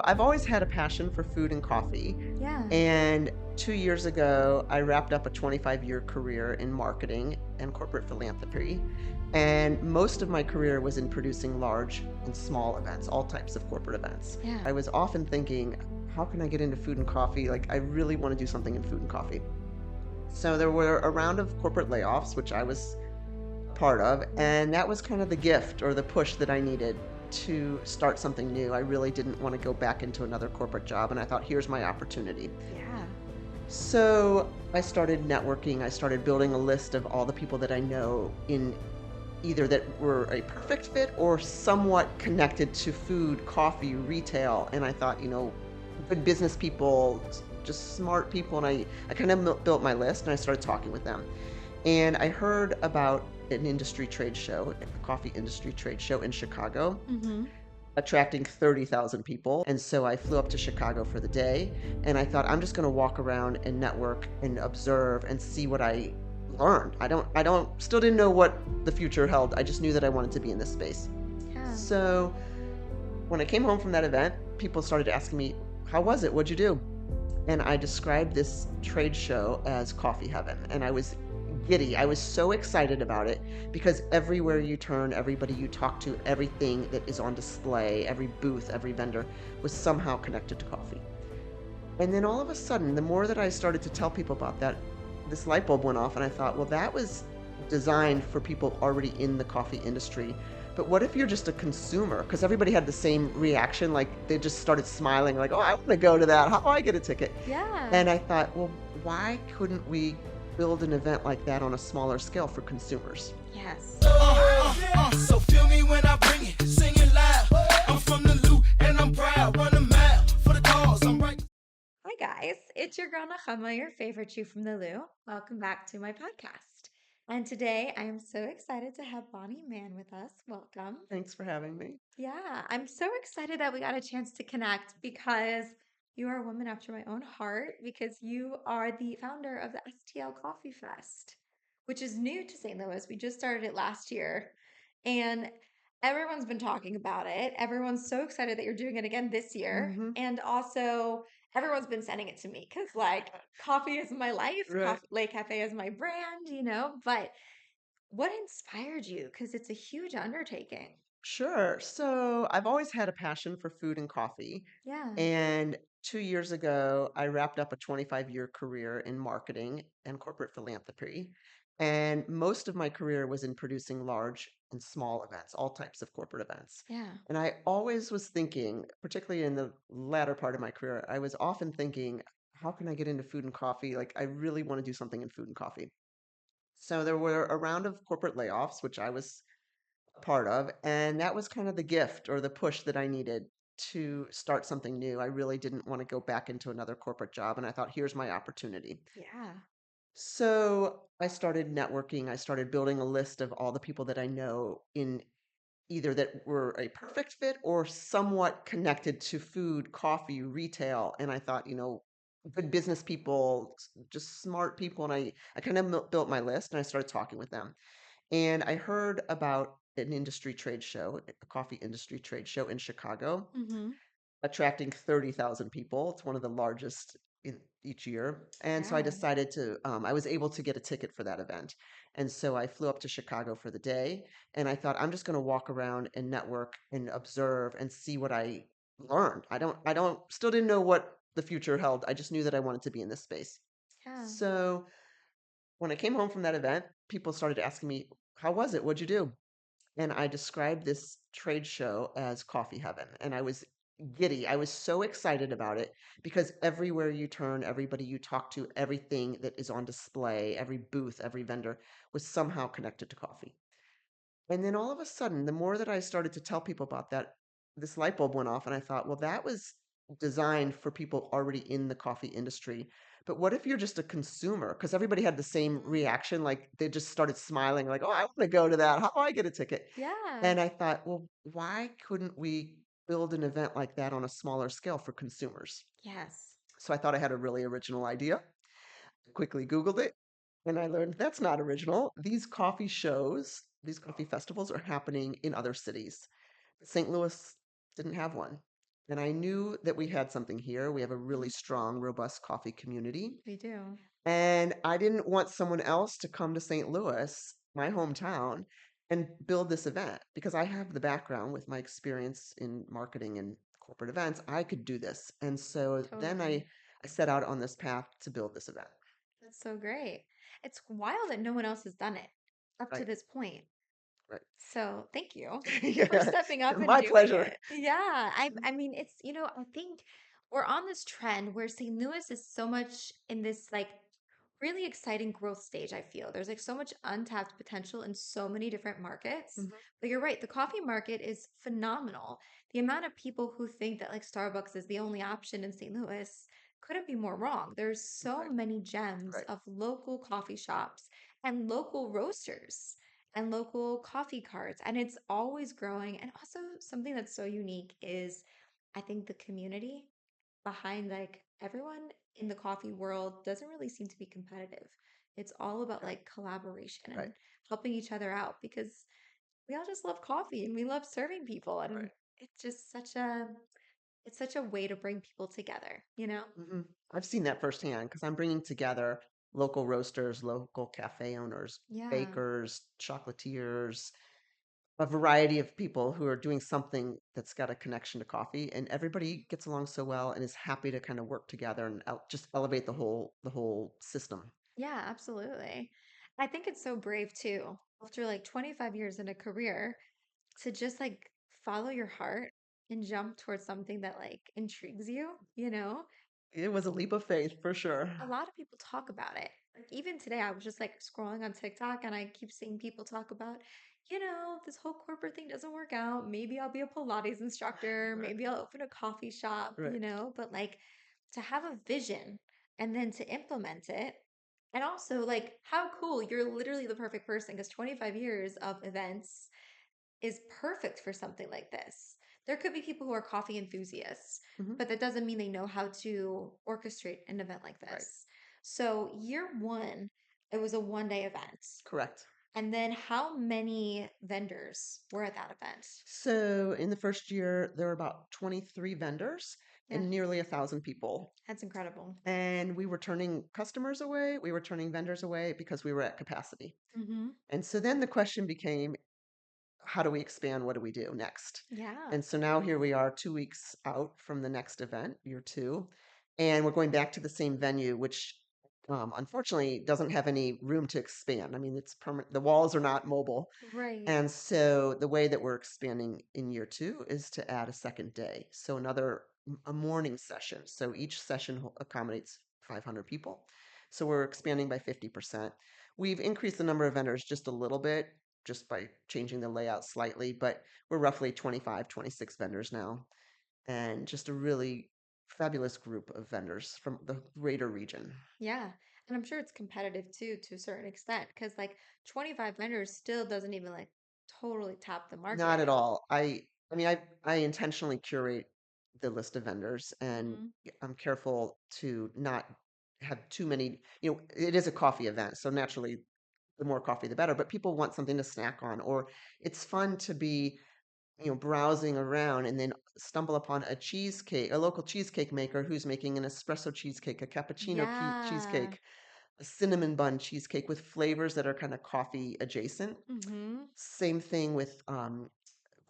I've always had a passion for food and coffee. Yeah. And 2 years ago, I wrapped up a 25-year career in marketing and corporate philanthropy. And most of my career was in producing large and small events, all types of corporate events. Yeah. I was often thinking, how can I get into food and coffee? Like, I really want to do something in food and coffee. So there were a round of corporate layoffs, which I was part of, and that was kind of the gift or the push that I needed to start something new. I really didn't want to go back into another corporate job, and I thought, here's my opportunity. Yeah. So I started networking. I started building a list of all the people that I know in either that were a perfect fit or somewhat connected to food, coffee, retail. And I thought, good business people, just smart people. And I kind of built my list and I started talking with them. And I heard about an industry trade show, a coffee industry trade show in Chicago, Mm-hmm. attracting 30,000 people. And so I flew up to Chicago for the day. And I thought, I'm just going to walk around and network and observe and see what I learned. Still didn't know what the future held. I just knew that I wanted to be in this space. Yeah. So when I came home from that event, people started asking me, how was it? What'd you do? And I described this trade show as coffee heaven. And I was giddy. I was so excited about it because everywhere you turn, everybody you talk to, everything that is on display, every booth, every vendor was somehow connected to coffee. And then all of a sudden, the more that I started to tell people about that, this light bulb went off, and I thought, well, that was designed for people already in the coffee industry. But what if you're just a consumer? Because everybody had the same reaction. Like they just started smiling, like, oh, I want to go to that. How do I get a ticket? Yeah. And I thought, well, why couldn't we build an event like that on a smaller scale for consumers? Yes. So feel me when I bring it, sing it loud. I'm from the loot and I'm proud. Run a mile for the cause. I'm right. Hi, guys. It's your girl Nachama, your favorite Chew from the Lou. Welcome back to my podcast. And today I am so excited to have Bonnie Mann with us. Welcome. Thanks for having me. Yeah, I'm so excited that we got a chance to connect because you are a woman after my own heart because you are the founder of the STL Coffee Fest, which is new to St. Louis. We just started it last year and everyone's been talking about it. Everyone's so excited that you're doing it again this year. Hmm. And also, everyone's been sending it to me because, like, coffee is my life, Right. Lake Cafe is my brand. But what inspired you? Because it's a huge undertaking. Sure. So I've always had a passion for food and coffee. Yeah. And 2 years ago, I wrapped up a 25-year career in marketing and corporate philanthropy. And most of my career was in producing large and small events, all types of corporate events. Yeah. And I always was thinking, particularly in the latter part of my career, I was often thinking, how can I get into food and coffee? Like, I really want to do something in food and coffee. So there were a round of corporate layoffs, which I was part of, and that was kind of the gift or the push that I needed to start something new. I really didn't want to go back into another corporate job, and I thought, here's my opportunity. Yeah. So I started networking. I started building a list of all the people that I know in either that were a perfect fit or somewhat connected to food, coffee, retail. And I thought, good business people, just smart people. And I kind of built my list and I started talking with them. And I heard about an industry trade show, a coffee industry trade show in Chicago, Mm-hmm. attracting 30,000 people. It's one of the largest in each year. And so I Yeah. decided I was able to get a ticket for that event. And so I flew up to Chicago for the day. And I thought, I'm just going to walk around and network and observe and see what I learned. Still didn't know what the future held. I just knew that I wanted to be in this space. Yeah. So when I came home from that event, people started asking me, how was it? What'd you do? And I described this trade show as coffee heaven. And I was giddy. I was so excited about it because everywhere you turn, everybody you talk to, everything that is on display, every booth, every vendor was somehow connected to coffee. And then all of a sudden, the more that I started to tell people about that, this light bulb went off, and I thought, well, that was designed for people already in the coffee industry. But what if you're just a consumer? Because everybody had the same Mhm. reaction. Like they just started smiling, like, oh, I want to go to that. How do I get a ticket? Yeah. And I thought, well, why couldn't we build an event like that on a smaller scale for consumers? Yes. So I thought I had a really original idea. Quickly Googled it, and I learned that's not original. These coffee shows, these coffee festivals are happening in other cities. St. Louis didn't have one. And I knew that we had something here. We have a really Mhm. strong, robust coffee community. We do. And I didn't want someone else to come to St. Louis, my hometown, and build this event because I have the background with my experience in marketing and corporate events. I could do this. And so then Totally. I set out on this path to build this event. That's so great. It's wild that no one else has done it up to Right, this point. right. So thank you for Yeah, stepping up and my doing pleasure. it. Yeah, I mean it's I think we're on this trend where St. Louis is so much in this like really exciting growth stage, I feel. There's like so much untapped potential in so many different markets. Mhm. But you're right, the coffee market is phenomenal. The amount of people who think that like Starbucks is the only option in St. Louis couldn't be more wrong. There's so Right, many gems right. of local coffee shops and local roasters and local coffee carts, and it's always growing. And also, something that's so unique is I think the community behind like everyone in the coffee world doesn't really seem to be competitive. It's all about Yeah, like collaboration right, and helping each other out because we all just love coffee and we love serving people, and right. it's just it's such a way to bring people together, you know? hmm I've seen that firsthand because I'm bringing together local roasters, local cafe owners, Yeah. bakers, chocolatiers, a variety of people who are doing something that's got a connection to coffee, and everybody gets along so well and is happy to kind of work together and just elevate the whole system. Yeah, absolutely. I think it's so brave too. After like 25 years in a career, to just like follow your heart and jump towards something that like intrigues you, you know? It was a leap of faith for sure. A lot of people talk about it. Like even today, I was just like scrolling on TikTok and I keep seeing people talk about, this whole corporate thing doesn't work out. Maybe I'll be a Pilates instructor. Right, Maybe I'll open a coffee shop, right. but like to have a vision and then to implement it. And also, like, how cool. You're literally the perfect person because 25 years of events is perfect for something like this. There could be people who are coffee enthusiasts, hmm but that doesn't mean they know how to orchestrate an event like Right, this. So, year one, it was a 1 day event. correct. And then, how many vendors were at that event? So in the first year, there were about 23 vendors Yeah, and nearly 1,000 people. that's incredible. And we were turning customers away, we were turning vendors away because we were at capacity. Mm-hmm. And so then the question became, how do we expand? What do we do next? Yeah. And so now here we are 2 weeks out from the next event, year two, and we're going back to the same venue, which unfortunately doesn't have any room to expand. I mean, it's permanent. The walls are not mobile. Right. And so the way that we're expanding in year two is to add a second day. So a morning session. So each session accommodates 500 people. So we're expanding by 50%. We've increased the number of vendors just a little bit, just by changing the layout slightly, but we're roughly 25, 26 vendors now, and just a really fabulous group of vendors from the greater region. Yeah. And I'm sure it's competitive too, to a certain extent, because like 25 vendors still doesn't even like totally tap the Not at market. all. I intentionally curate the list of vendors, and Mm-hmm. I'm careful to not have too many. It is a coffee event, so naturally, the more coffee, the better. But people want something to snack on, or it's fun to be, browsing around and then stumble upon a local cheesecake maker who's making an espresso cheesecake, a cappuccino Yeah. cheesecake, a cinnamon bun cheesecake with flavors that are kind of coffee adjacent. Mm-hmm. Same thing with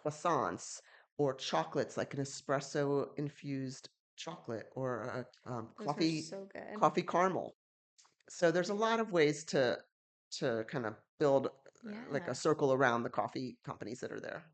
croissants or chocolates, like an espresso infused chocolate or a Those are coffee so good. coffee caramel. So there's a lot of ways to kind of build like a Yeah. circle around the coffee companies that are there.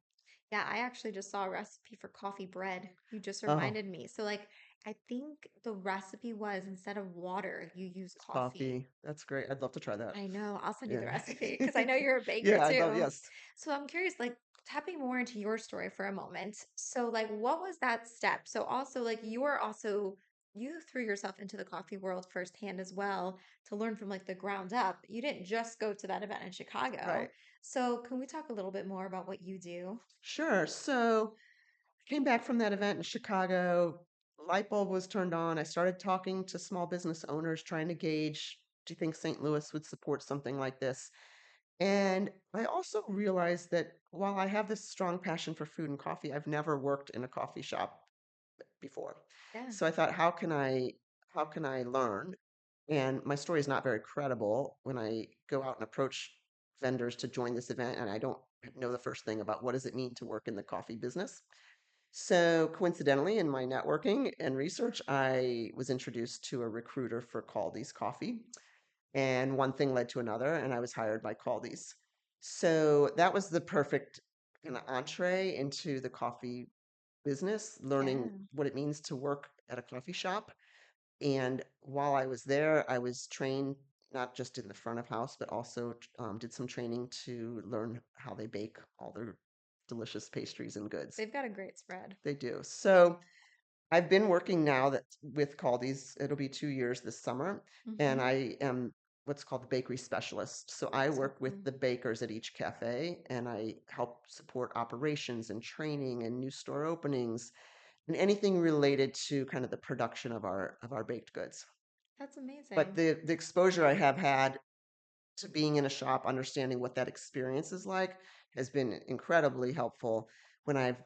Yeah, I actually just saw a recipe for coffee bread. You just Oh, reminded me. So like I think the recipe was instead of water, you use it's coffee. coffee. That's great. I'd love to try that. I know. I'll send you the Yeah. recipe because I know you're a baker Yeah, I'd love, too. yes. So I'm curious, like tapping more into your story for a moment. So like what was that step? So also like you threw yourself into the coffee world firsthand as well to learn from like the ground up. You didn't just go to that event in Chicago. Right. So can we talk a little bit more about what you do? Sure. So came back from that event in Chicago. Light bulb was turned on. I started talking to small business owners, trying to gauge, do you think St. Louis would support something like this? And I also realized that while I have this strong passion for food and coffee, I've never worked in a coffee shop before. Yeah. So I thought, how can I learn? And my story is not very credible when I go out and approach vendors to join this event, and I don't know the first thing about what does it mean to work in the coffee business. So coincidentally, in my networking and research, I was introduced to a recruiter for Caldy's Coffee, and one thing led to another, and I was hired by Caldy's. So that was the perfect kind of entree into the coffee business, learning Yeah. what it means to work at a coffee shop. And while I was there, I was trained not just in the front of house, but also did some training to learn how they bake all their delicious pastries and goods. They've got a great spread. They do. So I've been working now that with Caldy's. It'll be 2 years this summer, and Mm-hmm. I am what's called the bakery specialist. So I So work with cool. the bakers at each cafe, and I help support operations and training and new store openings and anything related to kind of the production of our baked goods. That's But amazing. the exposure I have had to being in a shop, understanding what that experience is like, has been incredibly helpful when I've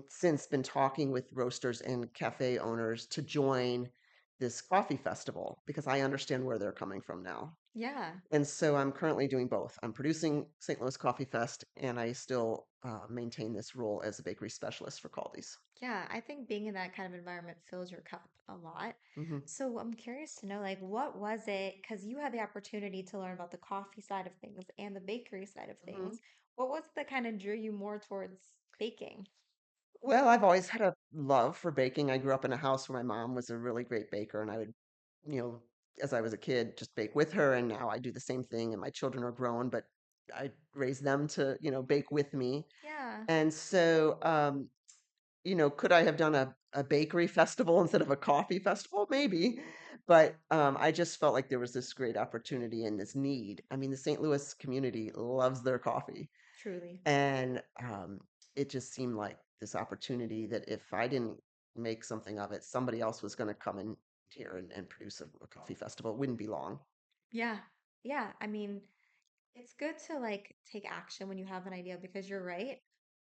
since been talking with roasters and cafe owners to join this coffee festival because I understand where they're coming from now. Yeah. And so I'm currently doing both. I'm producing St. Louis Coffee Fest, and I still maintain this role as a bakery specialist for Caldy's. Yeah, I think being in that kind of environment fills your cup a lot. Hmm. So I'm curious to know, like, what was it? Because you had the opportunity to learn about the coffee side of things and the bakery side of Hmm. things. What was it that kind of drew you more towards baking? Well, I've always had a love for baking. I grew up in a house where my mom was a really great baker, and I would, you know, as I was a kid, just bake with her. And now I do the same thing, and my children are grown, but I raise them to, bake with me. Yeah, And so, could I have done a bakery festival instead of a coffee festival? Maybe. But I just felt like there was this great opportunity and this need. I mean, the St. Louis community loves their coffee. truly. And it just seemed like this opportunity that if I didn't make something of it, somebody else was going to come in here and produce a coffee festival. It wouldn't be long. Yeah. Yeah. I mean, it's good to like take action when you have an idea because you're right.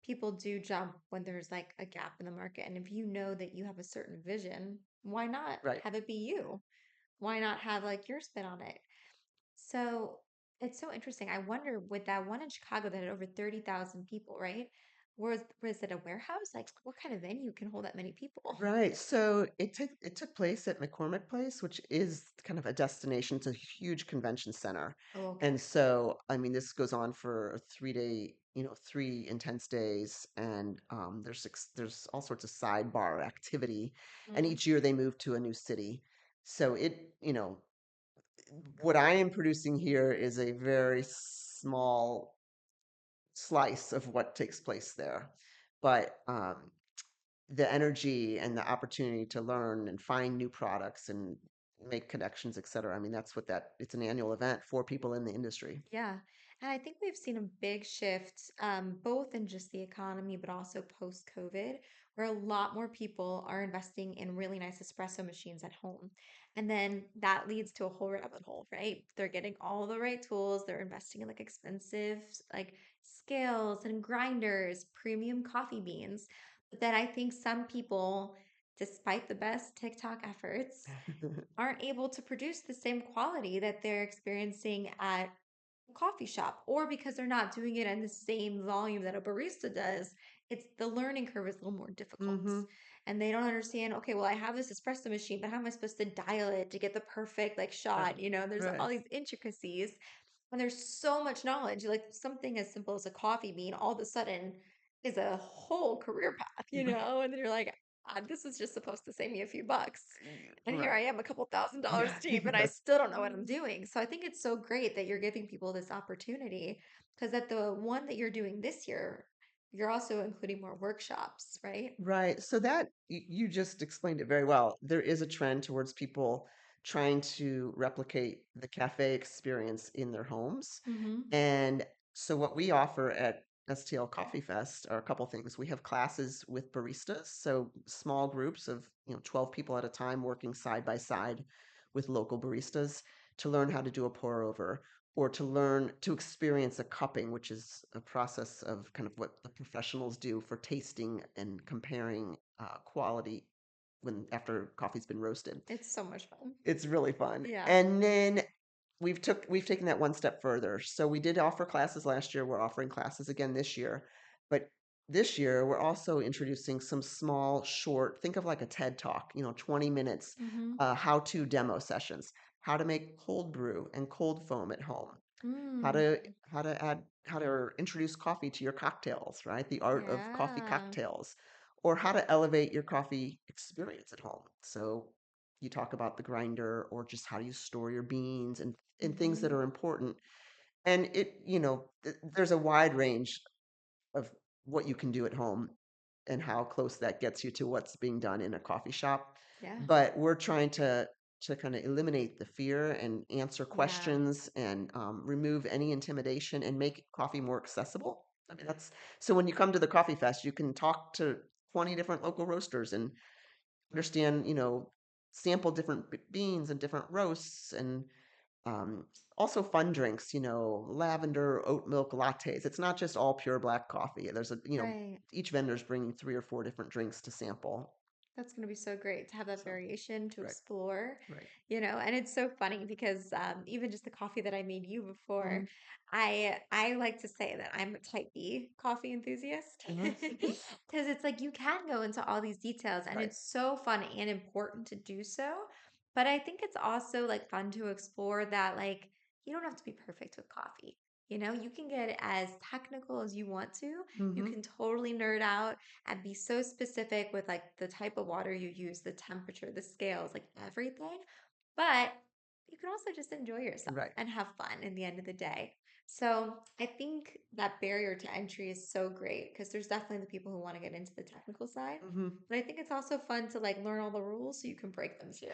People do jump when there's like a gap in the market. And if you know that you have a certain vision, why not Right. have it be you? Why not have like your spin on it? So it's so interesting. I wonder with that one in Chicago that had over 30,000 people, right? Was it a warehouse? Like what kind of venue can hold that many people? Right. So it took place at McCormick Place, which is kind of a destination. It's a huge convention center. Oh, okay. And so, I mean, this goes on for a 3 day, 3 intense days, and there's all sorts of sidebar activity. And Mm, each year they move to a new city. So what I am producing here is a very small slice of what takes place there. But the energy and the opportunity to learn and find new products and make connections, et cetera. I mean, that's what it's an annual event for people in the industry. yeah. And I think we've seen a big shift, both in just the economy, but also post-COVID, where a lot more people are investing in really nice espresso machines at home. And then that leads to a whole rabbit hole, right? They're getting all the right tools, they're investing in like expensive like scales and grinders, premium coffee beans. But then I think some people, despite the best TikTok efforts, aren't able to produce the same quality that they're experiencing at a coffee shop, or because they're not doing it in the same volume that a barista does, it's the learning curve is a little more difficult. Hmm. And they don't understand, okay, well, I have this espresso machine, but how am I supposed to dial it to get the perfect like Right. shot? There's all Right. these intricacies. And there's so much knowledge. Like something as simple as a coffee bean, all of a sudden is a whole career path, and then you're like, this is just supposed to save me a few bucks. And here Right. I am, a couple $1,000s Yeah. deep, and I still don't know what I'm doing. So I think it's so great that you're giving people this opportunity because at the one that you're doing this year, you're also including more workshops, right? Right. So that you just explained it very well. There is a trend towards people trying to replicate the cafe experience in their homes. Mm-hmm. And so what we offer at STL Coffee Fest are a couple things. We have classes with baristas, so small groups of, 12 people at a time working side by side with local baristas to learn how to do a pour over or to learn to experience a cupping, which is a process of kind of what the professionals do for tasting and comparing quality when after coffee's been roasted. It's so much fun. It's really fun. Yeah. And then we've taken that one step further. So we did offer classes last year. We're offering classes again this year. But this year we're also introducing some small, short, think of like a TED Talk, 20 minutes, Mm-hmm. how-to demo sessions, how to make cold brew and cold foam at home, how Mm. to how to introduce coffee to your cocktails, right? The art of coffee Yeah. cocktails, or how to elevate your coffee experience at home. So you talk about the grinder or just how do you store your beans and things that Mm-hmm. are important. And there's a wide range of what you can do at home and how close that gets you to what's being done in a coffee shop. Yeah. But we're trying to kind of eliminate the fear and answer Yeah. questions and remove any intimidation and make coffee more accessible. I mean, that's so when you come to the coffee fest, you can talk to 20 different local roasters and understand, sample different beans and different roasts and um, also fun drinks, lavender oat milk lattes. It's not just all pure black coffee. Right. Each vendor's bringing 3 or 4 different drinks to sample. That's going to be so great to have that So, variation to right, explore, right. and it's so funny because even just the coffee that I made you before, Mhm, I like to say that I'm a type B coffee enthusiast mhm. because it's like you can go into all these details and Right. it's so fun and important to do so. But I think it's also like fun to explore that like you don't have to be perfect with coffee. You can get as technical as you want to. You Hmm. can totally nerd out and be so specific with like the type of water you use, the temperature, the scales, like everything. But you can also just enjoy yourself Right. and have fun in the end of the day. So I think that barrier to entry is so great because there's definitely the people who want to get into the technical side. Hmm. But I think it's also fun to like learn all the rules so you can break them too.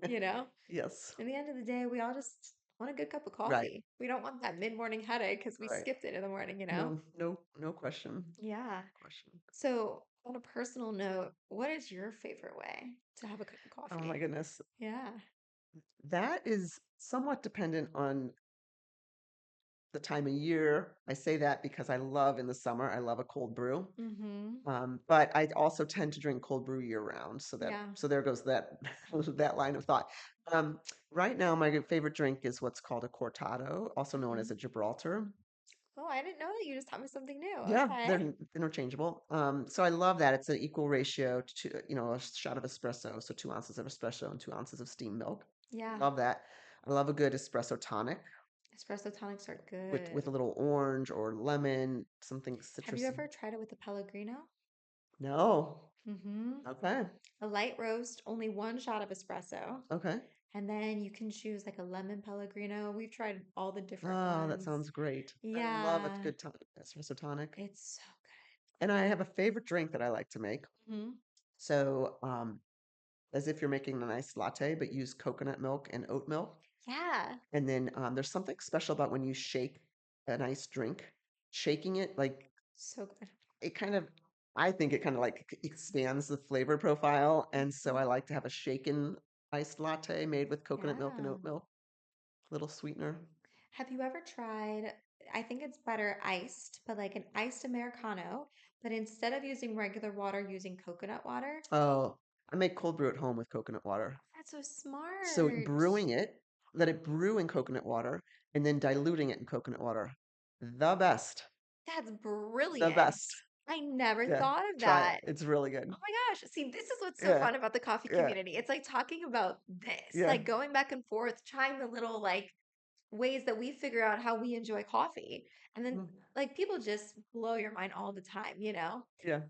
You know, Yes. in the end of the day, we all just want a good cup of Right. coffee. We don't want that mid-morning headache because we Right. skipped it in the morning. No, no, no question. Yeah. Question. So, on a personal note, what is your favorite way to have a cup of Oh my coffee? goodness. Yeah. That is somewhat dependent on the time of year. I say that because I love in the summer, I love a cold brew. Mm-hmm. But I also tend to drink cold brew year round, Yeah. so there goes that that line of thought. Um, right now, my favorite drink is what's called a cortado, also known as Hmm. a Gibraltar. Oh, I didn't know that. You just taught me something new. Yeah, Okay. they're interchangeable. So I love that. It's an equal ratio to, a shot of espresso, so 2 ounces of espresso and 2 ounces of steamed milk. Yeah. Love that. I love a good espresso tonic Espresso tonics are with a good. little orange or lemon, something Have you citrusy. ever tried it with the Pellegrino? No. Mm-hmm. Okay. A light roast, only one shot of espresso. Okay. And then you can choose like a lemon Pellegrino. We've tried all the different Oh, that ones. sounds great. I love a Yeah. good espresso tonic. It's so And I have a favorite drink that I like to make. good. Hmm. So, as if you're making a nice latte, but use coconut milk and oat milk. Yeah. And then there's something special about when you shake a nice drink, shaking it, like So good. it kind of, I think it kind of like expands the flavor profile. And so Mhm. I like to have a shaken iced latte made with coconut milk and Yeah. oat milk, little sweetener. Have you ever tried, I think it's better iced, but like an iced Americano, but instead of using regular water, using coconut water? Oh, I make cold brew at home with coconut water. That's so So smart. brewing it, let it brew in coconut water, and then diluting it in coconut water. The best. That's The brilliant. best. I never Yeah, thought of try it. that. It's really good. Oh my gosh. See, this is what's so Yeah, fun about the coffee yeah, community. It's like talking about this, yeah. like going back and forth, trying the little like ways that we figure out how we enjoy coffee. And then Mm, like people just blow your mind all the time. yeah.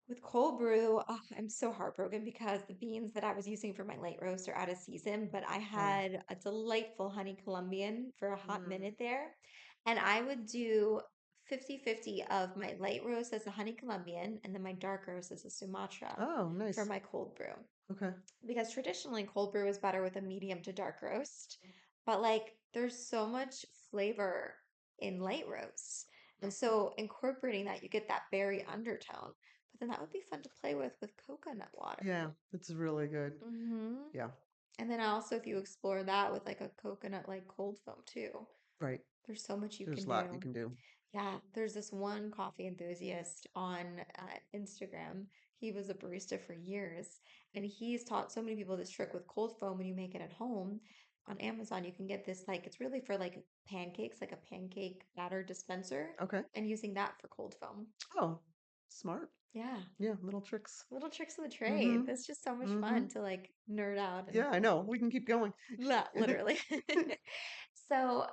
With cold brew, I'm so heartbroken because the beans that I was using for my late roast are out of season, but I Oh. had a delightful honey Colombian for a hot Mm. minute there. And I would do 50-50 of my light roast as a honey Colombian and then my dark roast as a Sumatra Oh, for nice. my cold brew. Okay. Because traditionally cold brew is better with a medium to dark roast, but like there's so much flavor in light roasts. And so incorporating that, you get that berry undertone. But then that would be fun to play with coconut water. Yeah, it's really good. Hmm. Yeah, And then also if you explore that with like a coconut like cold foam too, right. there's so much you There's can a lot you do. can do. Yeah, there's this one coffee enthusiast on Instagram. He was a barista for years, and he's taught so many people this trick with cold foam when you make it at home. On Amazon, you can get this like it's really for like pancakes, like a pancake batter dispenser, Okay. and using that for cold foam. Oh, smart. Yeah, Yeah, little tricks. little tricks of the trade. Mm-hmm. That's just so much Mm-hmm. fun to like nerd out and Yeah, I know. We can keep going. literally. So,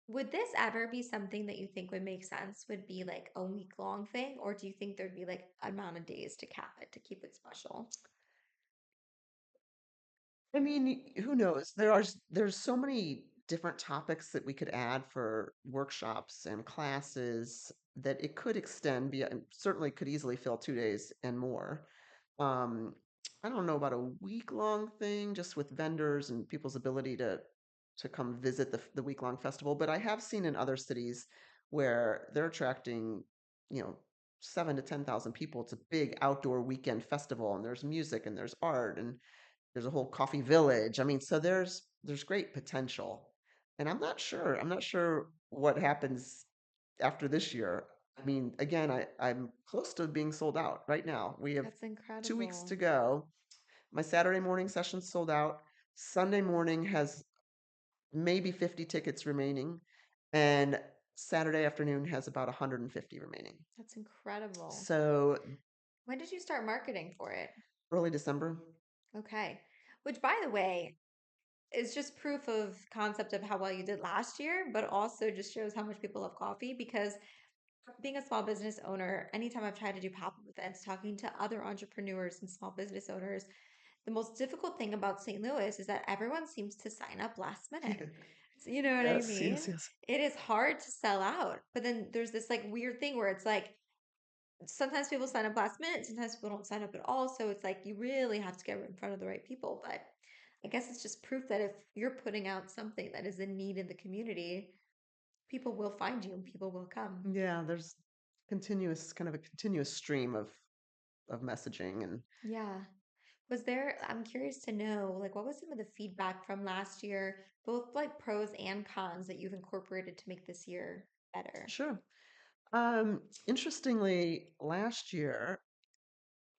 would this ever be something that you think would make sense? Would be like a week long thing, or do you think there'd be like amount of days to cap it to keep it special? I mean, who knows? There's so many different topics that we could add for workshops and classes that it could extend and certainly could easily fill 2 days and more. Um, I don't know about a week-long thing, just with vendors and people's ability to come visit the week-long festival, but I have seen in other cities where they're attracting, you know, 7 to 10,000 people. It's a big outdoor weekend festival, and there's music and there's art and there's a whole coffee village. I mean, so there's great potential. And I'm not sure. I'm not sure what happens after this year. I mean, again, I'm close to being sold out right now. We have That's 2 weeks to incredible. go. My Saturday morning session's sold out. Sunday morning has maybe 50 tickets remaining, and Saturday afternoon has about 150 remaining. That's incredible. So When did you start marketing for it? early December. Okay. Which, by the way, is just proof of concept of how well you did last year, but also just shows how much people love coffee because being a small business owner, anytime I've tried to do pop-up events, talking to other entrepreneurs and small business owners, the most difficult thing about St. Louis is that everyone seems to sign up last minute. So, you know what I Yes, mean? yes, yes. It is hard to sell out. But then there's this like weird thing where it's like sometimes people sign up last minute, sometimes people don't sign up at all. So it's like you really have to get in front of the right people. But I guess it's just proof that if you're putting out something that is in need in the community, people will find you and people will come. Yeah, there's kind of a continuous stream of messaging and Yeah. Was there, I'm curious to know, like, what was some of the feedback from last year, both like pros and cons that you've incorporated to make this year better? sure. Interestingly, last year,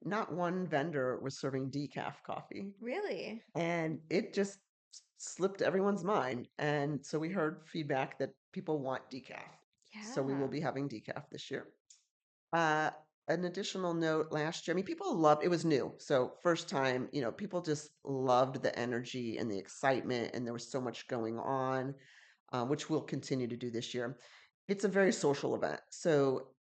not one vendor was serving decaf coffee, Really? and it just slipped everyone's mind. And so we heard feedback that people want decaf. So we will Yeah. be having decaf this year. Uh, an additional note last year, I mean, people loved it was new. So first time, people just loved the energy and the excitement, and there was so much going on, which we'll continue to do this year. It's a very social event. So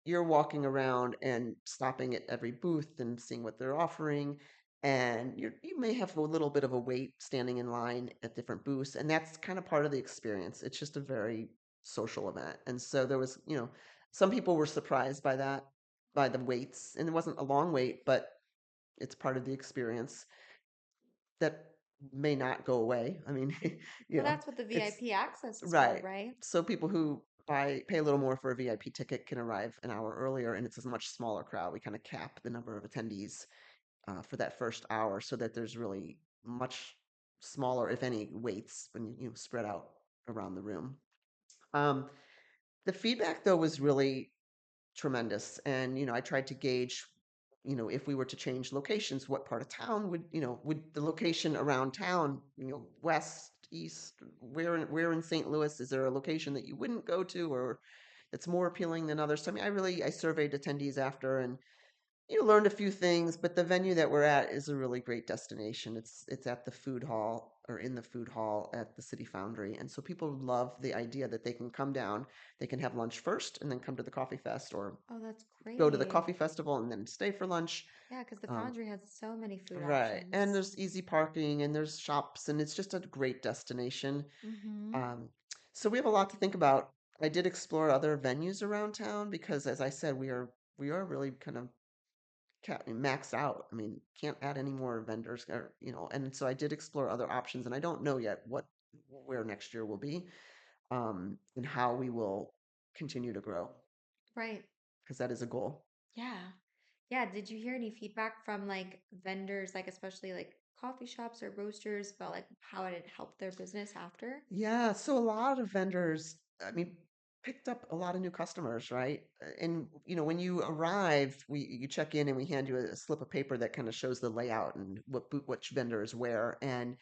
you're walking around and stopping at every booth and seeing what they're offering. And you may have a little bit of a wait standing in line at different booths. And that's kind of part of the experience. It's just a very social event. And so there was, some people were surprised by that, by the waits. And it wasn't a long wait, but it's part of the experience that may not go away. I mean, Well, that's what the it's VIP access is for, right. right? So people who pay a little more for a VIP ticket can arrive an hour earlier, and it's a much smaller crowd. We kind of cap the number of attendees for that first hour, so that there's really much smaller, if any, waits when spread out around the room. Um, the feedback though was really tremendous. And, I tried to gauge, if we were to change locations, what part of town would the location around town, west, east, where in St. Louis, is there a location that you wouldn't go to or that's more appealing than others? So, I mean, I surveyed attendees after and learned a few things, but the venue that we're at is a really great destination. It's at the food hall or in the food hall at the City Foundry. And so people love the idea that they can come down, they can have lunch first and then come to the coffee fest, or Oh, that's go to the great. coffee festival and then stay for lunch. Yeah, because the Um, Foundry has so many food right. And options. there's easy parking and there's shops and it's just a great destination. Mm-hmm. Um, so we have a lot to think about. I did explore other venues around town because, as I said, we are really kind of maxed out. I mean, can't add any more vendors, or, and so I did explore other options, and I don't know yet where next year will be, and how we will continue to grow, Right. because that is a goal. Yeah. Yeah. Did you hear any feedback from like vendors, like especially like coffee shops or roasters about like how it had helped their business after? Yeah, so a lot of vendors, I mean, picked up a lot of new customers, right? And when you arrive, you check in and we hand you a slip of paper that kind of shows the layout and which vendor is where. And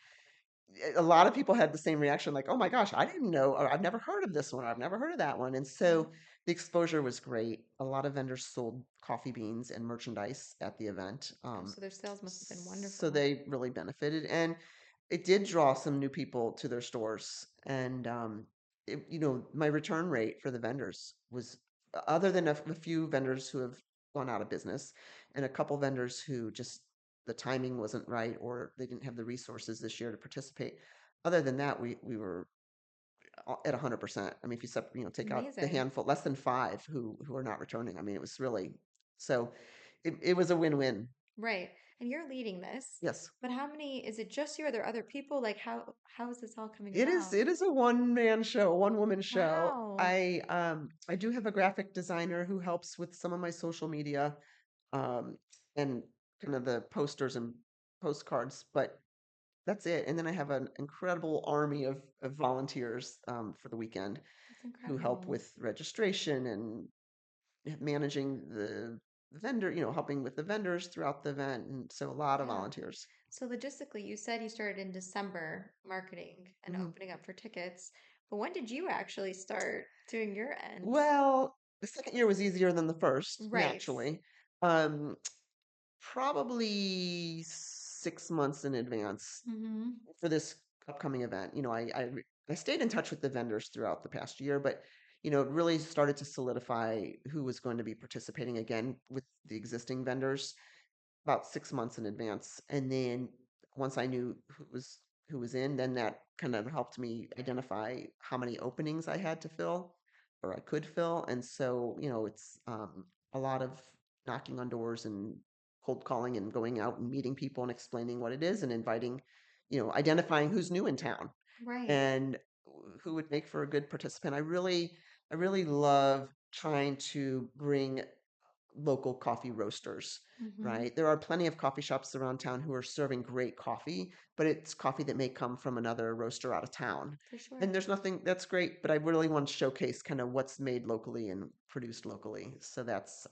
a lot of people had the same reaction, like, "Oh my gosh, I didn't know, or I've never heard of this one, or I've never heard of that one." And Yeah. so the exposure was great. A lot of vendors sold coffee beans and merchandise at the event. Oh, so their sales must have been So wonderful. they really benefited, and it did draw some new people to their stores. And my return rate for the vendors was, other than a few vendors who have gone out of business, and a couple vendors who just the timing wasn't right or they didn't have the resources this year to participate. Other than that, we were at 100%. I mean, if you take out the Amazing. handful, less than five who are not returning. I mean, it was really so. It was a win-win. Right. And you're leading this, Yes. but how many, is it just you? Are there other people? Like how is this all coming It is about? it is a one-man show, a one-woman show. Wow. I do have a graphic designer who helps with some of my social media, um, and kind of the posters and postcards, but that's it. And then I have an incredible army of volunteers, for the weekend, That's who help incredible. with registration and managing the vendor, helping with the vendors throughout the event. And so a lot of Yeah. volunteers. So logistically, you said you started in December marketing and Mhm. opening up for tickets, but when did you actually start doing your end? Well, the second year was easier than the first, Right. naturally. Um, Probably 6 months in advance Mm-hmm. for this upcoming event. I stayed in touch with the vendors throughout the past year, but it really started to solidify who was going to be participating again with the existing vendors about 6 months in advance. And then once I knew who was in, then that kind of helped me identify how many openings I had to fill or I could fill. And so, it's a lot of knocking on doors and cold calling and going out and meeting people and explaining what it is and inviting, identifying who's new in town Right. and who would make for a good participant. I really love trying to bring local coffee roasters, Mm-hmm. right? There are plenty of coffee shops around town who are serving great coffee, but it's coffee that may come from another roaster out of town. For sure. And there's nothing that's great, but I really want to showcase kind of what's made locally and produced locally. So that's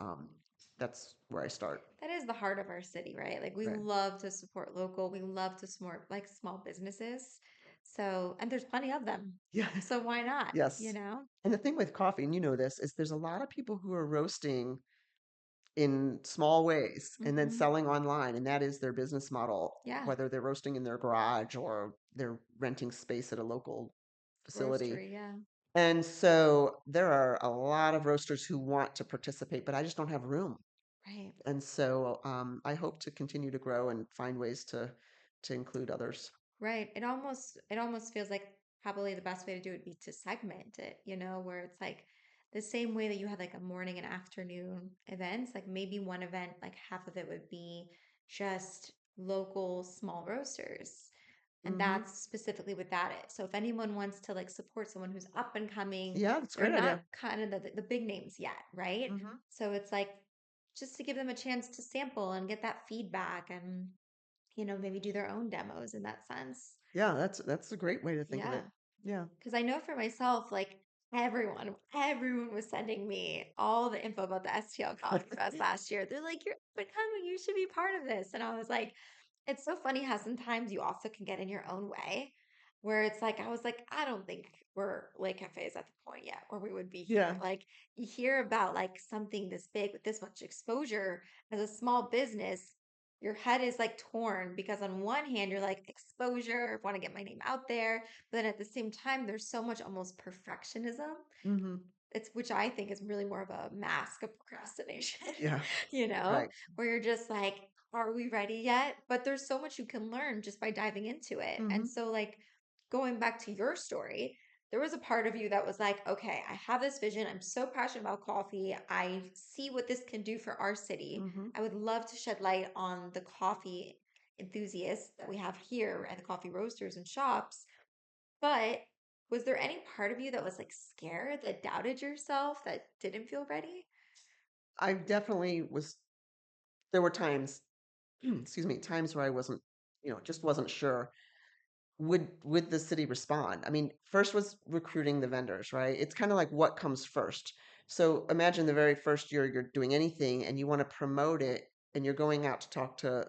where I start. That is the heart of our city, right? Like we Right. love to support local. We love to support like small businesses. So, and there's plenty of them. Yeah. So why not, you Yes. know? And the thing with coffee, and you know this, is there's a lot of people who are roasting in small ways and then Mm-hmm. selling online, and that is their business model, Yeah. whether they're roasting in their garage or they're renting space at a local facility. Roastery. Yeah. And so there are a lot of roasters who want to participate, but I just don't have room. Right. And so I hope to continue to grow and find ways to include others. Right. It almost feels like probably the best way to do it would be to segment it, where it's like the same way that you had like a morning and afternoon events, like maybe one event, like half of it would be just local small roasters. And Hmm. that's specifically what that is. So if anyone wants to like support someone who's up and coming, Yeah, that's a they're great not idea. kind of the big names yet, right? Hmm. So it's like just to give them a chance to sample and get that feedback and maybe do their own demos in that sense. Yeah, that's a great way to think of Yeah. it. Yeah. Because I know for myself, like everyone was sending me all the info about the STL Coffee Fest last year. They're like, "You're up and coming. You should be part of this." And I was like, it's so funny how sometimes you also can get in your own way, where it's like, I was like, I don't think Lake Cafe is at the point yet where we would be here. Yeah. Like, you hear about like something this big with this much exposure as a small business, your head is like torn because on one hand, you're like, exposure, want to get my name out there. But then at the same time, there's so much almost perfectionism. Hmm. It's which I think is really more of a mask of procrastination, Yeah. you know, Right. where you're just like, are we ready yet? But there's so much you can learn just by diving into it. And Hmm. so, like, going back to your story, there was a part of you that was like, okay, I have this vision. I'm so passionate about coffee. I see what this can do for our city. Hmm. I would love to shed light on the coffee enthusiasts that we have here and the coffee roasters and shops. But was there any part of you that was like scared, that doubted yourself, that didn't feel ready? I definitely was. There were times, excuse me, times where I wasn't, just wasn't sure. would the city respond? I mean, first was recruiting the vendors, right? It's kind of like what comes first. So imagine the very first year you're doing anything and you want to promote it and you're going out to talk to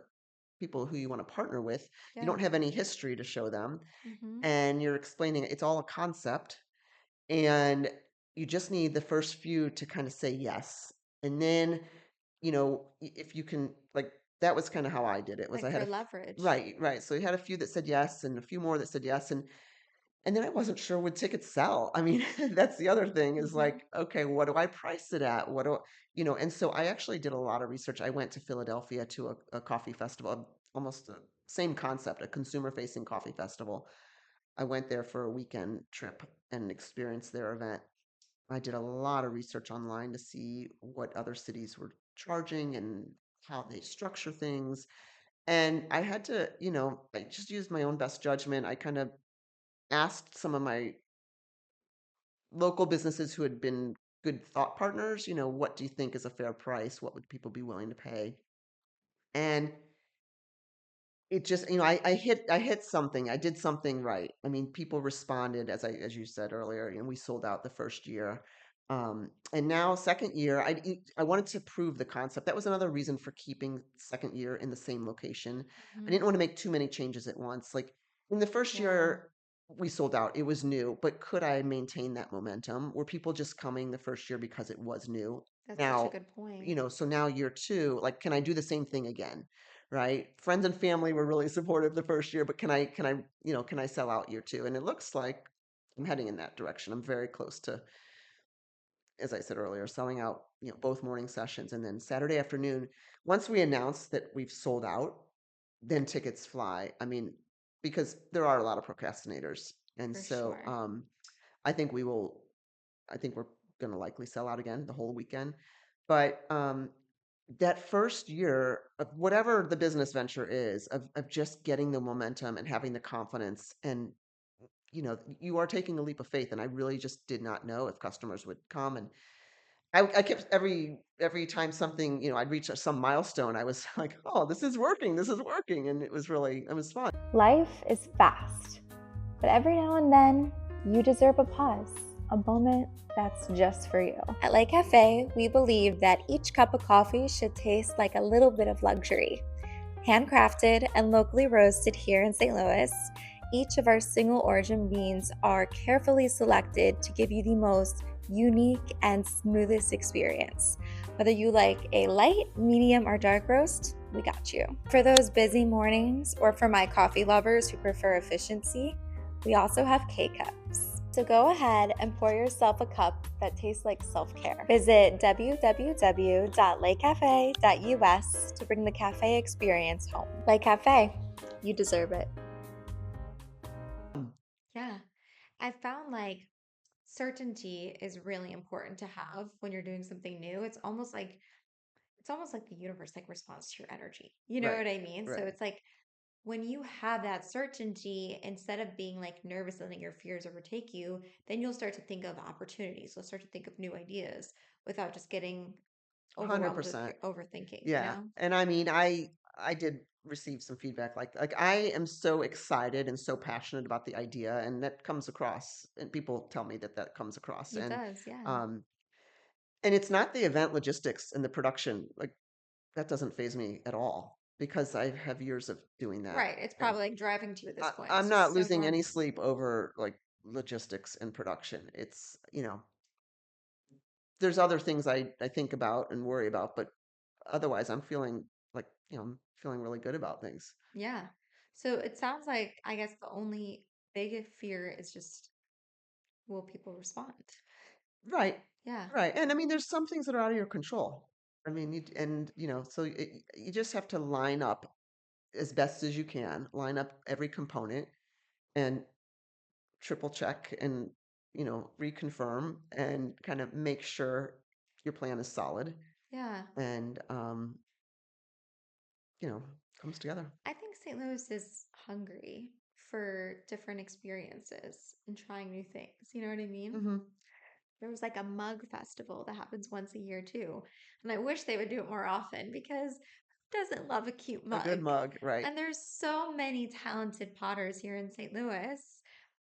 people who you want to partner with. You Yeah. don't have any history to show them Mm-hmm. and you're explaining it's all a concept and you just need the first few to kind of say yes. And then, if you can, like, that was kind of how I did it was Like I had for a leverage. right, right. So you had a few that said yes and a few more that said yes. And then I wasn't sure would tickets sell. I mean, that's the other thing is Mm-hmm. like, okay, what do I price it at? And so I actually did a lot of research. I went to Philadelphia to a coffee festival, almost the same concept, a consumer facing coffee festival. I went there for a weekend trip and experienced their event. I did a lot of research online to see what other cities were charging and how they structure things. And I had to, I just used my own best judgment. I kind of asked some of my local businesses who had been good thought partners, what do you think is a fair price? What would people be willing to pay? And it just, I hit something. I did something right. I mean, people responded as you said earlier, and we sold out the first year. And now second year, I wanted to prove the concept. That was another reason for keeping second year in the same location. I Mm-hmm. didn't want to make too many changes at once. Like in the first Yeah. year, we sold out. It was new, but could I maintain that momentum? Were people just coming the first year because it was new? That's such a Now, good point. so now year two, like, can I do the same thing again? Right? Friends and family were really supportive the first year, but can I sell out year two? And it looks like I'm heading in that direction. I'm very close to, as I said earlier, selling out, both morning sessions and then Saturday afternoon. Once we announce that we've sold out, then tickets fly. I mean, because there are a lot of procrastinators. And For so sure. I think I think we're going to likely sell out again the whole weekend. But that first year of whatever the business venture is, of just getting the momentum and having the confidence, and you are taking a leap of faith. And I really just did not know if customers would come. And I kept every time something, I'd reach some milestone, I was like, oh, this is working. And it was fun. Life is fast, but every now and then you deserve a pause, a moment that's just for you. At Le Café, we believe that each cup of coffee should taste like a little bit of luxury. Handcrafted and locally roasted here in St. Louis, each of our single origin beans are carefully selected to give you the most unique and smoothest experience. Whether you like a light, medium, or dark roast, we got you. For those busy mornings, or for my coffee lovers who prefer efficiency, we also have K-Cups. So go ahead and pour yourself a cup that tastes like self-care. Visit www.lecafe.us to bring the cafe experience home. Le Café, you deserve it. Yeah, I found like certainty is really important to have when you're doing something new. It's almost like the universe like responds to your energy. You know Right, what I mean? So right. it's like when you have that certainty, instead of being like nervous and letting your fears overtake you, then you'll start to think of opportunities. You'll start to think of new ideas without just getting overwhelmed with 100%. overthinking, you Yeah, know? and I mean, I did receive some feedback, like I am so excited and so passionate about the idea, and that comes across, and people tell me that comes across, It does, yeah. um, and it's not the event logistics and the production, like that doesn't phase me at all because I have years of doing that, Right. It's and probably like driving to at this point. I'm It's not just so losing any normal. sleep over like logistics and production. It's there's other things I think about and worry about, but otherwise I'm feeling like I'm feeling really good about things. Yeah. So it sounds like, I guess the only big fear is just, will people respond? Right. Yeah. Right. And I mean, there's some things that are out of your control. I mean, so you just have to line up as best as you can, line up every component and triple check and, reconfirm and kind of make sure your plan is solid Yeah. and, you know, comes together. I think St. Louis is hungry for different experiences and trying new things. You know what I mean? Hmm. There was like a mug festival that happens once a year too. And I wish they would do it more often because doesn't love a cute A good mug? mug, right. And there's so many talented potters here in St. Louis,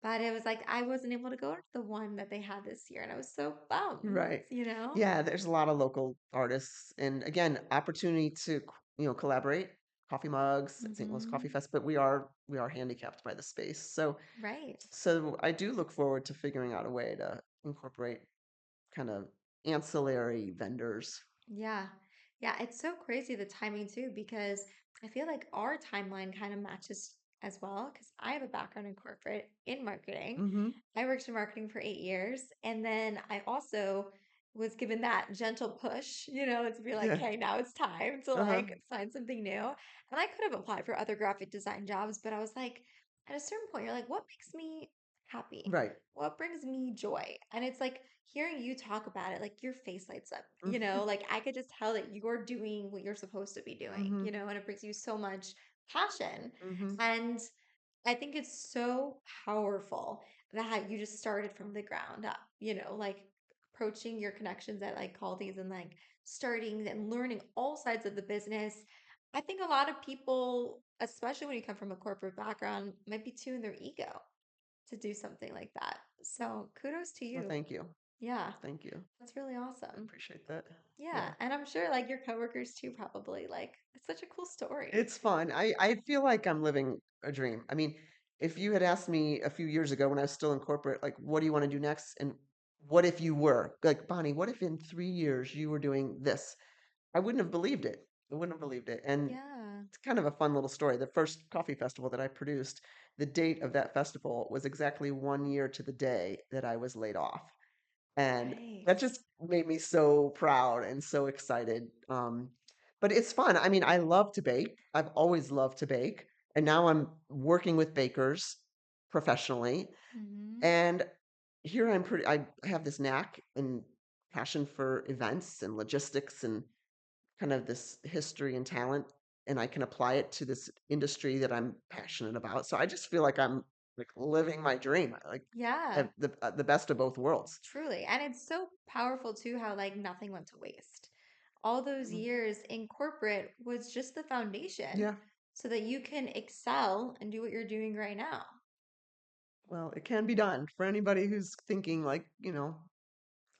but it was like I wasn't able to go to the one that they had this year, and I was so bummed, Right. you know? Yeah, there's a lot of local artists and again, opportunity to, collaborate. Coffee mugs at St. Louis Coffee Hmm. Fest, but we are handicapped by the space. Right. So I do look forward to figuring out a way to incorporate kind of ancillary vendors. Yeah. Yeah, it's so crazy the timing too, because I feel like our timeline kind of matches as well, because I have a background in corporate in marketing. Hmm. I worked in marketing for 8 years, and then I also was given that gentle push, to be like, Yeah. hey, now it's time to Uh-huh. like find something new. And I could have applied for other graphic design jobs, but I was like, at a certain point, you're like, what makes me happy? Right. What brings me joy? And it's like hearing you talk about it, like your face lights up, Hmm. like I could just tell that you're doing what you're supposed to be doing, Hmm. and it brings you so much passion. Hmm. And I think it's so powerful that you just started from the ground up, like approaching your connections at like Caldi's and like starting and learning all sides of the business. I think a lot of people, especially when you come from a corporate background, might be too in their ego to do something like that. So kudos to Well, you. thank you. Yeah, Thank you. that's really I awesome. appreciate that. Yeah, Yeah. and I'm sure like your coworkers too probably like it's such a cool story. It's fun. I feel like I'm living a dream. I mean, if you had asked me a few years ago when I was still in corporate, like, what do you want to do next? And what if you were? Like, Bonnie, what if in 3 years you were doing this? I wouldn't have believed it. I wouldn't have believed it. And Yeah. it's kind of a fun little story. The first coffee festival that I produced, the date of that festival was exactly 1 year to the day that I was laid off. And that Nice. just made me so proud and so excited. But it's fun. I mean, I love to bake. I've always loved to bake. And now I'm working with bakers professionally. Hmm. And here I have this knack and passion for events and logistics and kind of this history and talent. And I can apply it to this industry that I'm passionate about. So I just feel like I'm like living my dream. I like Yeah, have the best of both worlds. truly. And it's so powerful too how like nothing went to waste. All those Mm. years in corporate was just the foundation Yeah. so that you can excel and do what you're doing right now. Well, it can be done for anybody who's thinking like,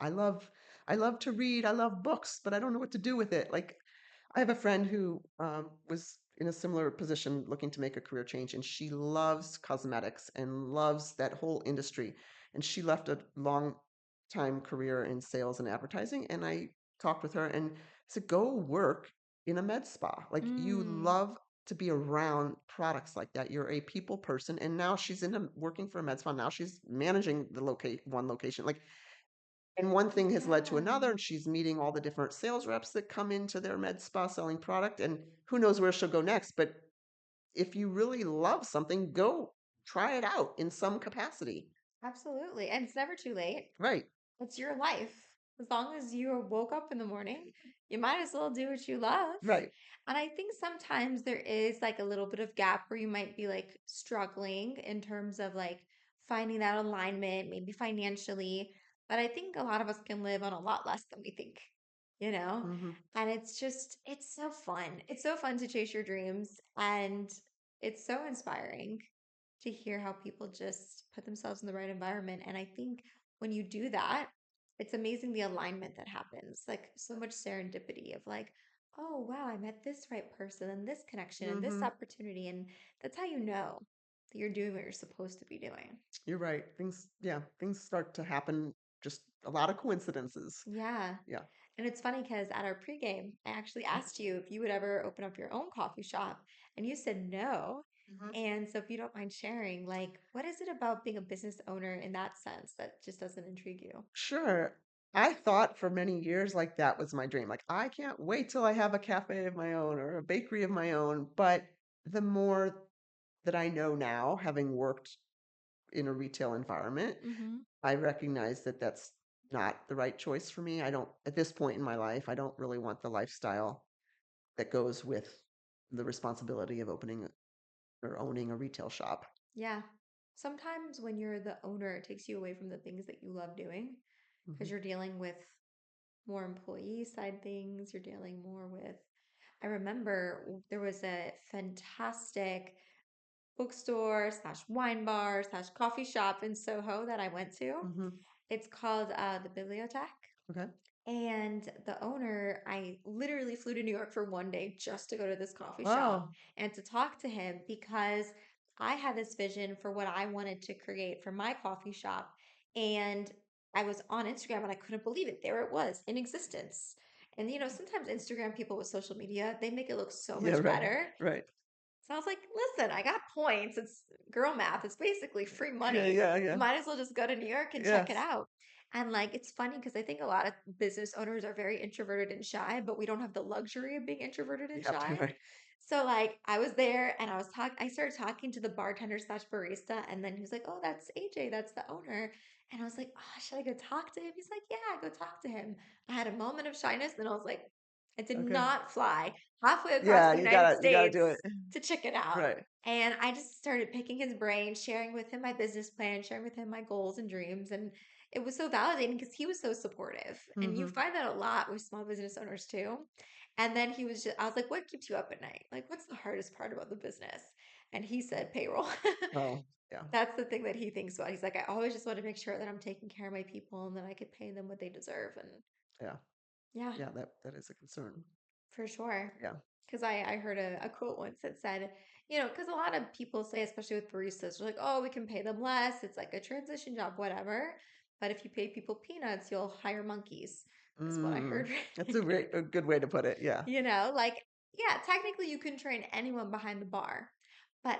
I love I love to read, I love books, but I don't know what to do with it. Like I have a friend who was in a similar position looking to make a career change, and she loves cosmetics and loves that whole industry. And she left a long time career in sales and advertising. And I talked with her and said, go work in a med spa. Like you Mm, love to be around products like that. You're a people person. And now she's working for a med spa. Now she's managing the one location. Like and one thing has led to yeah. another, and she's meeting all the different sales reps that come into their med spa selling product, and who knows where she'll go next. But if you really love something, go try it out in some capacity. Absolutely. And it's never too late. Right, It's your life. As long as you woke up in the morning, you might as well do what you love. right. And I think sometimes there is like a little bit of gap where you might be like struggling in terms of like finding that alignment, maybe financially. But I think a lot of us can live on a lot less than we think, you know? Hmm. And it's so fun. It's so fun to chase your dreams. And it's so inspiring to hear how people just put themselves in the right environment. And I think when you do that, it's amazing the alignment that happens. Like so much serendipity of like, oh wow, I met this right person and this connection and this Hmm. opportunity. And that's how you know that you're doing what you're supposed to be doing. You're right. Things start to happen. Just a lot of coincidences. Yeah. Yeah. And it's funny because at our pregame, I actually asked you if you would ever open up your own coffee shop, and you said no. Mhm. And so, if you don't mind sharing, like, what is it about being a business owner in that sense that just doesn't intrigue you? Sure. I thought for many years like that was my dream. Like I can't wait till I have a cafe of my own or a bakery of my own. But the more that I know now, having worked in a retail environment, Hmm. I recognize that that's not the right choice for me. I don't, at this point in my life, I don't really want the lifestyle that goes with the responsibility of opening or owning a retail shop. Yeah. Sometimes when you're the owner, it takes you away from the things that you love doing Hmm. because you're dealing with more employee side things, you're dealing more with I remember there was a fantastic bookstore slash wine bar slash coffee shop in Soho that I went to. Hmm. It's called the Bibliothèque. Okay. And the owner, I literally flew to New York for one day just to go to this coffee shop Wow. and to talk to him because I had this vision for what I wanted to create for my coffee shop. And I was on Instagram and I couldn't believe it. There it was in existence. And sometimes Instagram people with social media, they make it look so Yeah, much right. better. Right. So I was like, listen, I got points. It's girl math. It's basically free Yeah, money. yeah, yeah. Might as well just go to New York and check it Yes. out. And like, it's funny because I think a lot of business owners are very introverted and shy, but we don't have the luxury of being introverted and Yep. shy. Right. So like, I was there and I started talking to the bartender slash barista, and then he was like, "Oh, that's AJ, that's the owner." And I was like, "Oh, should I go talk to him?" He's like, "Yeah, go talk to him." I had a moment of shyness, and I was like, I did Okay. not fly halfway across Yeah, the United you gotta do it. States to check it out. Right. And I just started picking his brain, sharing with him my business plan, sharing with him my goals and dreams. And it was so validating because he was so supportive. And you Hmm. find that a lot with small business owners too. And then I was like, what keeps you up at night? Like, what's the hardest part about the business? And he said, payroll. Oh, yeah. That's the thing that he thinks about. He's like, I always just want to make sure that I'm taking care of my people and that I could pay them what they deserve. And Yeah. yeah, Yeah, that is a concern. for sure. Yeah. Because I heard a quote once that said, because a lot of people say, especially with baristas, they're like, oh, we can pay them less. It's like a transition job, whatever. But if you pay people peanuts, you'll hire monkeys, is what I Mm. heard. That's a good way to put it. Yeah. Like, yeah, technically you can train anyone behind the bar, but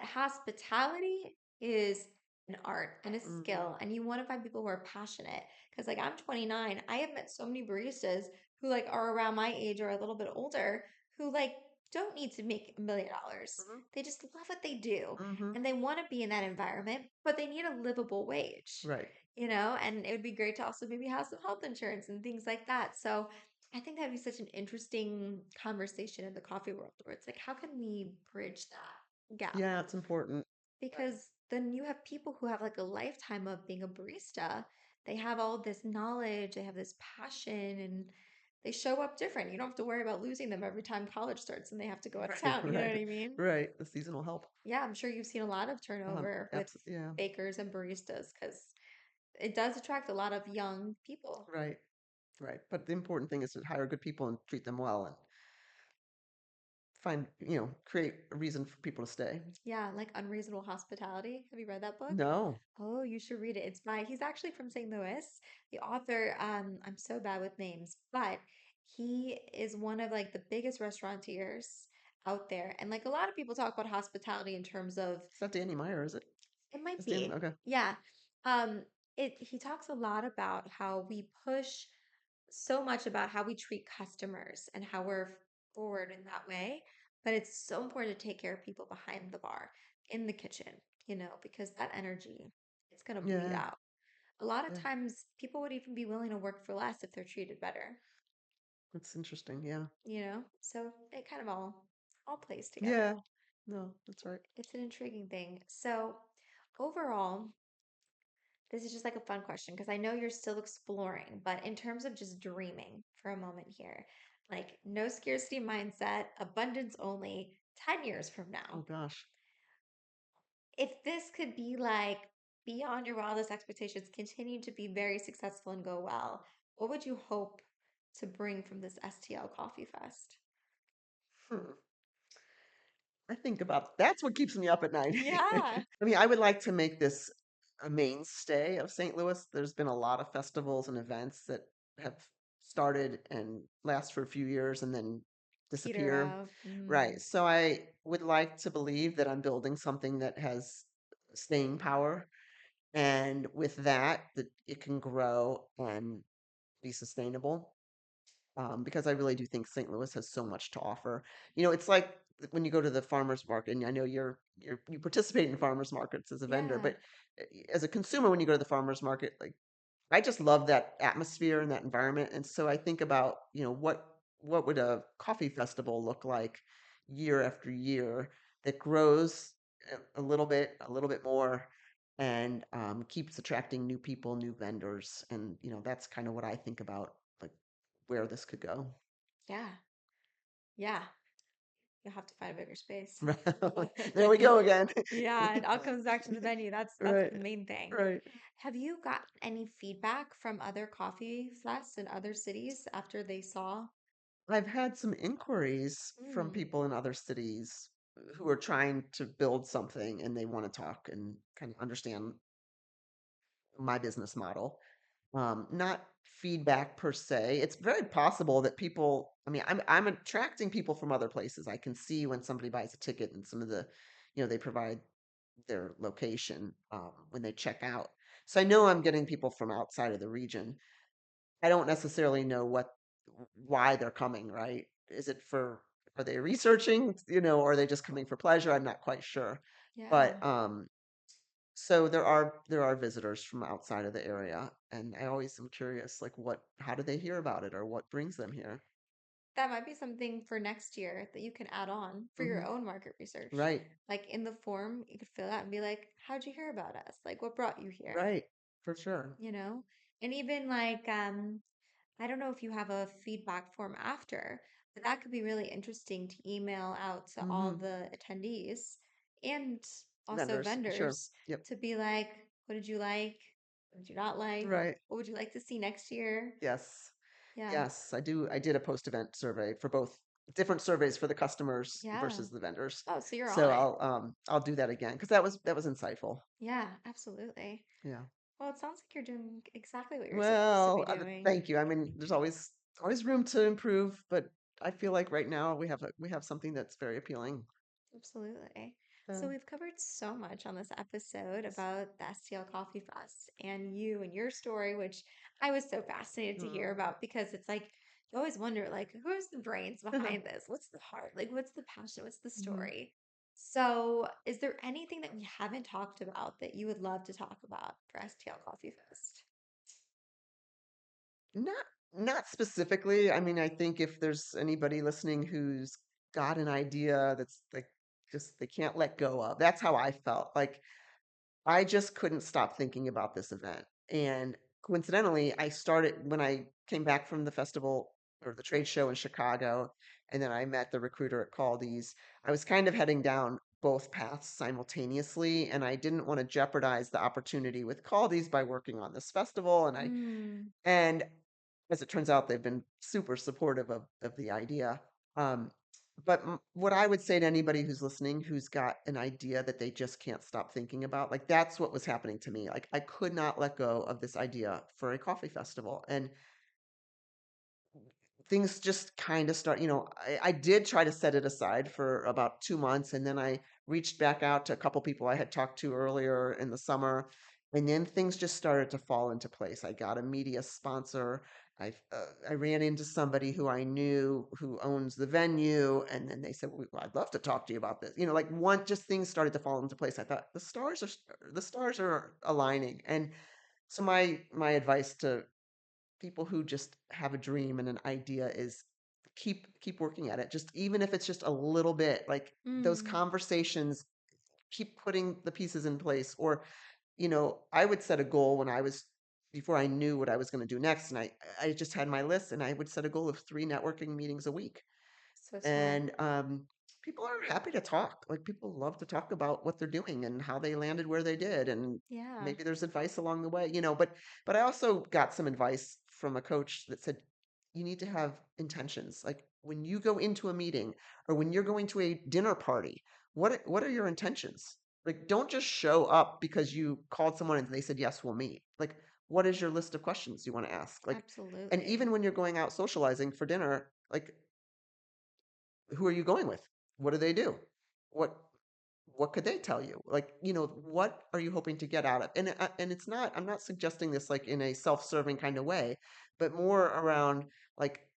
hospitality is an art and a Hmm. skill, and you want to find people who are passionate. Because, like, I'm 29, I have met so many baristas who, like, are around my age or a little bit older who, like, don't need to make $1 million. Hmm. They just love what they do Hmm. and they want to be in that environment, but they need a livable wage, Right. and it would be great to also maybe have some health insurance and things like that. So, I think that'd be such an interesting conversation in the coffee world where it's like, how can we bridge that gap? Yeah, it's important. Because then you have people who have like a lifetime of being a barista. They have all this knowledge, they have this passion, and they show up different. You don't have to worry about losing them every time college starts and they have to go out of Right. town. You know what Right. I mean? Right. The seasonal help. Yeah, I'm sure you've seen a lot of turnover with Absolutely. Yeah. bakers and baristas because it does attract a lot of young people. Right. Right. But the important thing is to hire good people and treat them well and create a reason for people to stay. Yeah, like Unreasonable Hospitality. Have you read that book? No. Oh, you should read it. He's actually from St. Louis. The author, I'm so bad with names, but he is one of like the biggest restaurateurs out there. And like a lot of people talk about hospitality in terms of It's not Danny Meyer, is it? it might It's Dan. be. Okay. Yeah. He talks a lot about how we push so much about how we treat customers and how we're forward in that way. But it's so important to take care of people behind the bar, in the kitchen, because that energy, it's going to bleed Yeah. out. A lot of Yeah. times, people would even be willing to work for less if they're treated better, That's interesting. Yeah. So it kind of all plays together. Yeah. No, that's right. It's an intriguing thing. So overall, this is just like a fun question because I know you're still exploring, but in terms of just dreaming for a moment here, like no scarcity mindset, abundance only 10 years from Oh now, gosh. if this could be like beyond your wildest expectations, continue to be very successful and go well, what would you hope to bring from this STL Coffee Fest? Hmm. I think about that's what keeps me up at night. Yeah. I mean, I would like to make this a mainstay of St. Louis. There's been a lot of festivals and events that have started and last for a few years and then Peter disappear. out. Right. So I would like to believe that I'm building something that has staying power. And with that it can grow and be sustainable. Because I really do think St. Louis has so much to offer. It's like when you go to the farmers market, and I know you participate in farmers markets as a vendor, Yeah. but as a consumer, when you go to the farmers market, like I just love that atmosphere and that environment. And so I think about, what would a coffee festival look like year after year that grows a little bit more, and keeps attracting new people, new vendors, and that's kind of what I think about, like where this could go. Yeah. Yeah. you'll have to find a bigger space. There we go again. Yeah, it all comes back to the venue. That's Right, the main thing. right. Have you gotten any feedback from other coffee fests in other cities after they saw? I've had some inquiries from Mm, people in other cities who are trying to build something and they want to talk and kind of understand my business model. Not feedback per se. It's very possible that people, I mean, I'm attracting people from other places. I can see when somebody buys a ticket and some of the, they provide their location when they check out. So I know I'm getting people from outside of the region. I don't necessarily know why they're coming, right? Is it for are they researching, or are they just coming for pleasure? I'm not quite sure. yeah. But so there are visitors from outside of the area, and I always am curious, like how do they hear about it or what brings them here? That might be something for next year that you can add on for your Hmm. own market research. Right, Like in the form, you could fill out and be like, how'd you hear about us? Like, what brought you here? right, for sure. You know? And even like, I don't know if you have a feedback form after, but that could be really interesting to email out to all Hmm. the attendees and also Vendors, sure. vendors Yep. to be like, what did you like? What did you not like? Right. What would you like to see next year? Yes. Yeah. Yes, I do. I did a post-event survey for both different surveys for the customers Yeah. versus the vendors. Oh, so you're So on it. I'll do that again because that was insightful. Yeah, absolutely. Yeah. Well, it sounds like you're doing exactly what you're supposed to Well, be doing. thank you. I mean, there's always room to improve, but I feel like right now we have something that's very appealing. Absolutely. So Uh, we've covered so much on this episode about the STL Coffee Fest and you and your story, which I was so fascinated to hear mm. about because it's like you always wonder, like, who's the brains behind this? What's the heart? Like, what's the passion? What's the Mhm. story? So, is there anything that we haven't talked about that you would love to talk about for STL Coffee Fest? Not not specifically. I mean, I think if there's anybody listening who's got an idea that's like just they can't let go of. That's how I felt. Like I just couldn't stop thinking about this event. And coincidentally, I started when I came back from the festival or the trade show in Chicago, and then I met the recruiter at Caldy's. I was kind of heading down both paths simultaneously, and I didn't want to jeopardize the opportunity with Caldy's by working on this festival. Mm, And as it turns out, they've been super supportive of the idea. Um, but what I would say to anybody who's listening, who's got an idea that they just can't stop thinking about, like that's what was happening to me. Like I could not let go of this idea for a coffee festival, and things just kind of start, I did try to set it aside for about 2 months, and then I reached back out to a couple people I had talked to earlier in the summer, and then things just started to fall into place. I got a media sponsor. I ran into somebody who I knew who owns the venue, and then they said, I'd love to talk to you about this." Like one, just things started to fall into place. I thought the stars are aligning, and so my advice to people who just have a dream and an idea is keep working at it, just even if it's just a little bit, like those mm, conversations, keep putting the pieces in place. Or I would set a goal when I was before I knew what I was going to do next, and I just had my list, and I would set a goal of 3 networking meetings a week. so smart. And people are happy to talk. Like people love to talk about what they're doing and how they landed where they did, and Yeah. maybe there's advice along the way. But I also got some advice from a coach that said you need to have intentions. Like when you go into a meeting or when you're going to a dinner party, what are your intentions? Like don't just show up because you called someone and they said yes, we'll meet. Like what is your list of questions you want to ask? Like, and even Absolutely. when you're going out socializing for dinner, like who are you going with? What do they do? What what could they tell you? Like, what are you hoping to get out of? And it's not. I'm not suggesting this like in a self-serving kind of way, but more around like,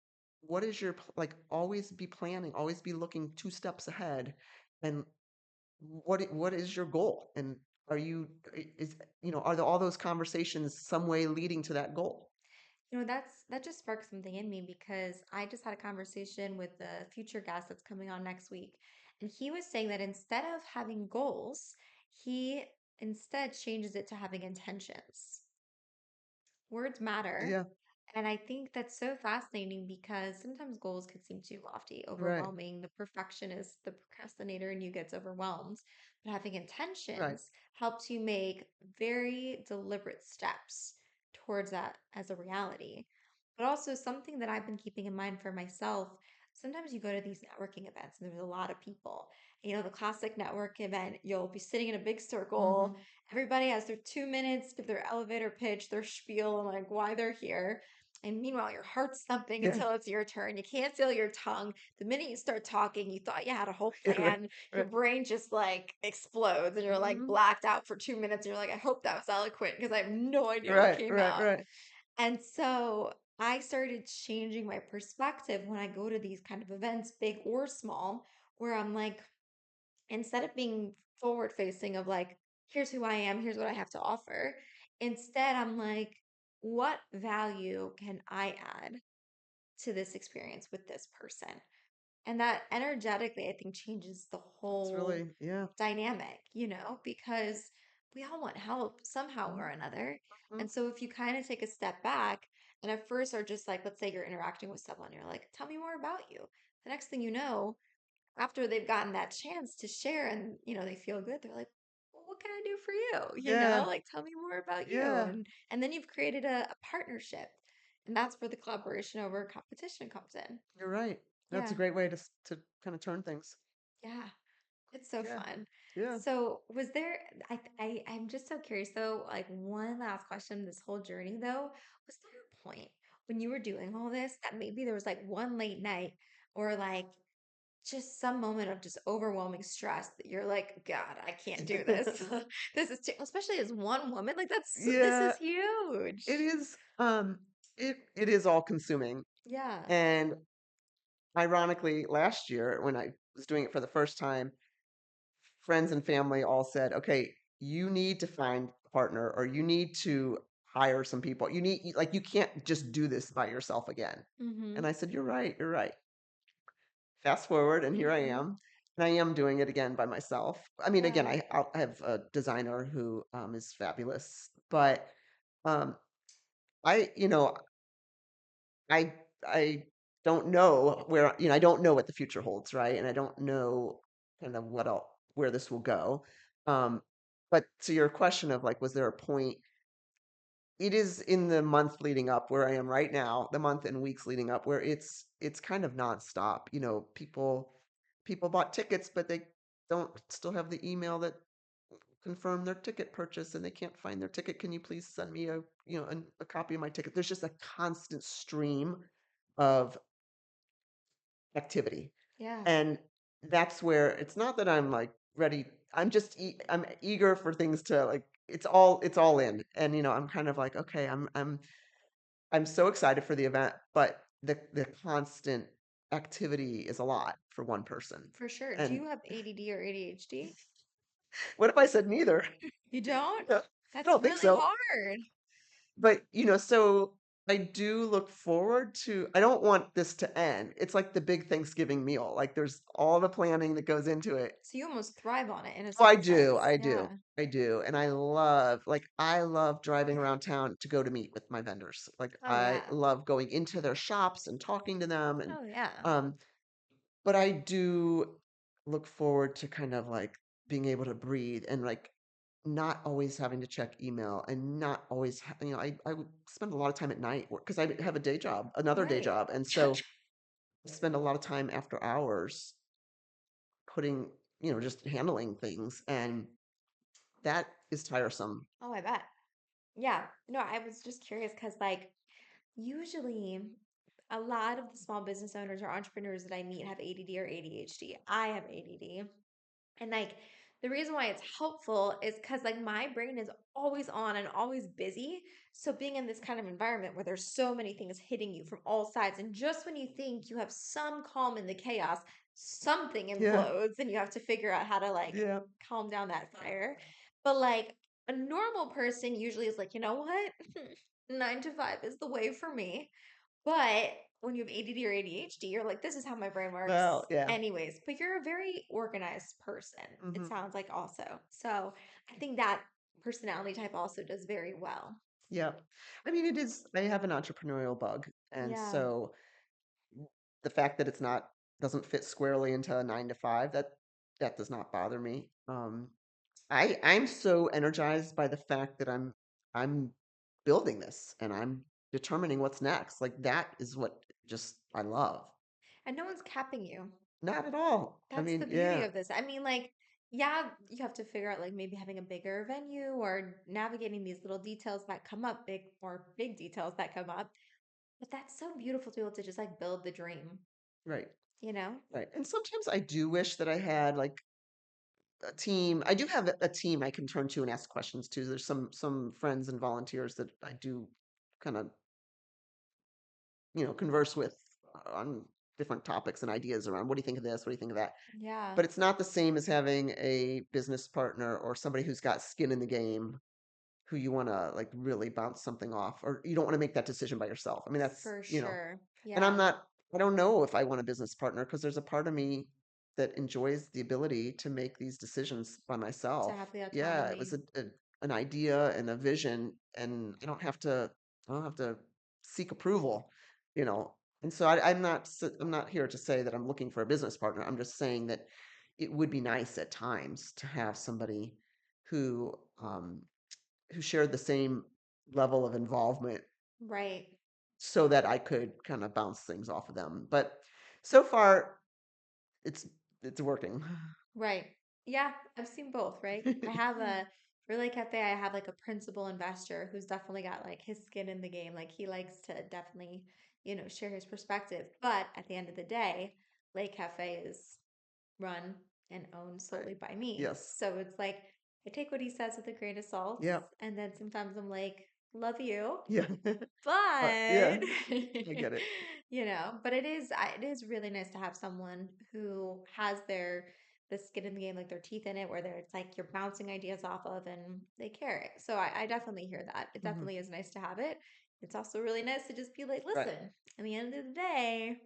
what is your like? Always be planning. Always be looking 2 steps ahead. And what is your goal? And are you is are all those conversations some way leading to that goal? That just sparked something in me because I just had a conversation with the future guest that's coming on next week. And he was saying that instead of having goals, he instead changes it to having intentions. Words matter. Yeah. And I think that's so fascinating because sometimes goals could seem too lofty, Right. overwhelming. The perfectionist, the procrastinator in you gets overwhelmed. But having Right. intentions helps you make very deliberate steps towards that as a reality. But also, something that I've been keeping in mind for myself, sometimes you go to these networking events and there's a lot of people. You know, the classic network event, you'll be sitting in a big circle. Hmm. Everybody has their 2 minutes, give their elevator pitch, their spiel, and like why they're here. And meanwhile, your heart's thumping Yeah. until it's your turn. You can't feel your tongue. The minute you start talking, you thought you had a whole Yeah. Right. plan. Your Right. brain just like explodes and you're like Hmm. blacked out for 2 minutes. And you're like, I hope that was eloquent because I have no idea what Right. came Right. out. Right. And so I started changing my perspective when I go to these kind of events, big or small, where I'm like, instead of being forward facing of like, here's who I am, here's what I have to offer, instead, I'm like, what value can I add to this experience with this person? And that energetically, I think, changes the That's whole really, yeah. dynamic, because we all want help somehow or Hmm. another. Hmm. And so if you kind of take a step back and at first are just like, let's say you're interacting with someone, you're like, tell me more about you. The next thing you know, after they've gotten that chance to share and, they feel good, they're like, well, what can I do for you? Yeah. Like, tell me more about you. Yeah. And then you've created a partnership. And that's where the collaboration over competition comes in. You're right. That's a Yeah. great way to kind of turn things. Yeah. It's so Yeah. fun. Yeah. So, was there, I'm just so curious though, like one last question, this whole journey though, was there a point when you were doing all this that maybe there was like one late night or like just some moment of just overwhelming stress that you're like, God, I can't do this. This is too, especially as one woman, like this Yeah. is huge. It is. It is all consuming. Yeah. And ironically, last year when I was doing it for the first time, friends and family all said, "Okay, you need to find a partner, or you need to hire some people. Like, you can't just do this by yourself again." Mm-hmm. And I said, "You're right. You're right." Fast forward, and here I Mm-hmm. am, and I am doing it again by myself. I mean, again, Yeah. I have a designer who is fabulous, but um, I, I I don't know where, I don't know what the future holds, right? And I don't know kind of where this will go. Um, but to your question of like, was there a point? It is in the month leading up where I am right now, the month and weeks leading up where it's kind of nonstop. People bought tickets, but they don't still have the email that confirmed their ticket purchase, and they can't find their ticket. Can you please send me a copy of my ticket? There's just a constant stream of activity. Yeah. And that's where it's not that I'm like ready. I'm eager for things to like it's all in. And I'm kind of like, okay, I'm so excited for the event, but the constant activity is a lot for one person. For sure. Do And you have ADD or ADHD? what if I said neither? You don't? No, I That's don't think really so. hard. But, so I do look forward to, I don't want this to end. It's like the big Thanksgiving meal. Like, there's all the planning that goes into it. So you almost thrive on it in a Oh, I certain do. sense. I do. Yeah. I do. And I love driving around town to go to meet with my vendors. Like, Oh I yeah. love going into their shops and talking to them. And, Oh yeah. um, but I do look forward to kind of like being able to breathe and like not always having to check email and not always, I would spend a lot of time at night because I have a day job, another day Right. job. And so I spend a lot of time after hours putting, just handling things. And that is tiresome. Oh, I bet. Yeah. No, I was just curious because, like, usually a lot of the small business owners or entrepreneurs that I meet have ADD or ADHD. I have ADD. And like the reason why it's helpful is because like my brain is always on and always busy. So being in this kind of environment where there's so many things hitting you from all sides, and just when you think you have some calm in the chaos, something Yeah. implodes and you have to figure out how to like Yeah. calm down that fire. But like a normal person usually is like, you know what? 9 to 5 is the way for me. But when you have ADD or ADHD, you're like, this is how my brain works, Well, yeah. anyways. But you're a very organized person, it Hmm. sounds like, also. So I think that personality type also does very well. Yeah. I mean, it is, I have an entrepreneurial bug. And Yeah. so the fact that it's not, doesn't fit squarely into a 9 to 5, that does not bother me. I'm so energized by the fact that I'm building this and I'm determining what's next. Like that is what just I love. And no one's capping you. Not at all. I That's the mean, beauty yeah, of this. I mean, like, yeah, you have to figure out like maybe having a bigger venue or navigating these little details that come up, big details that come up. But that's so beautiful to be able to just like build the dream, right, you know? right. And sometimes I do wish that I had like a team. I do have a team I can turn to and ask questions to. There's some friends and volunteers that I do kind of, converse with on different topics and ideas around what do you think of this? What do you think of that? Yeah, But it's not the same as having a business partner or somebody who's got skin in the game who you want to like really bounce something off, or you don't want to make that decision by yourself. I mean, for that's. sure. And Yeah, I don't know if I want a business partner because there's a part of me that enjoys the ability to make these decisions by to myself. have the Yeah, it was autonomy. an idea and a vision, and I don't have to seek approval, you know. And so I'm not here to say that I'm looking for a business partner. I'm just saying that it would be nice at times to have somebody who um, who shared the same level of involvement Right, so that I could kind of bounce things off of them. But so far, it's it's working. right. Yeah, I've seen both, right? I have a for Lake Cafe, I have like a principal investor who's definitely got like his skin in the game. Like he likes to definitely, share his perspective. But at the end of the day, Lake Cafe is run and owned Right. solely by me. Yes. So it's like I take what he says with a grain of salt, Yeah. and then sometimes I'm like, love you, Yeah. Yeah. but I get it. but it is really nice to have someone who has the skin in the game, like their teeth in it, where it's like you're bouncing ideas off of and they care it. So I definitely hear that. It Hmm. definitely is nice to have it. It's also really nice to just be like, Right. listen, at the end of the day,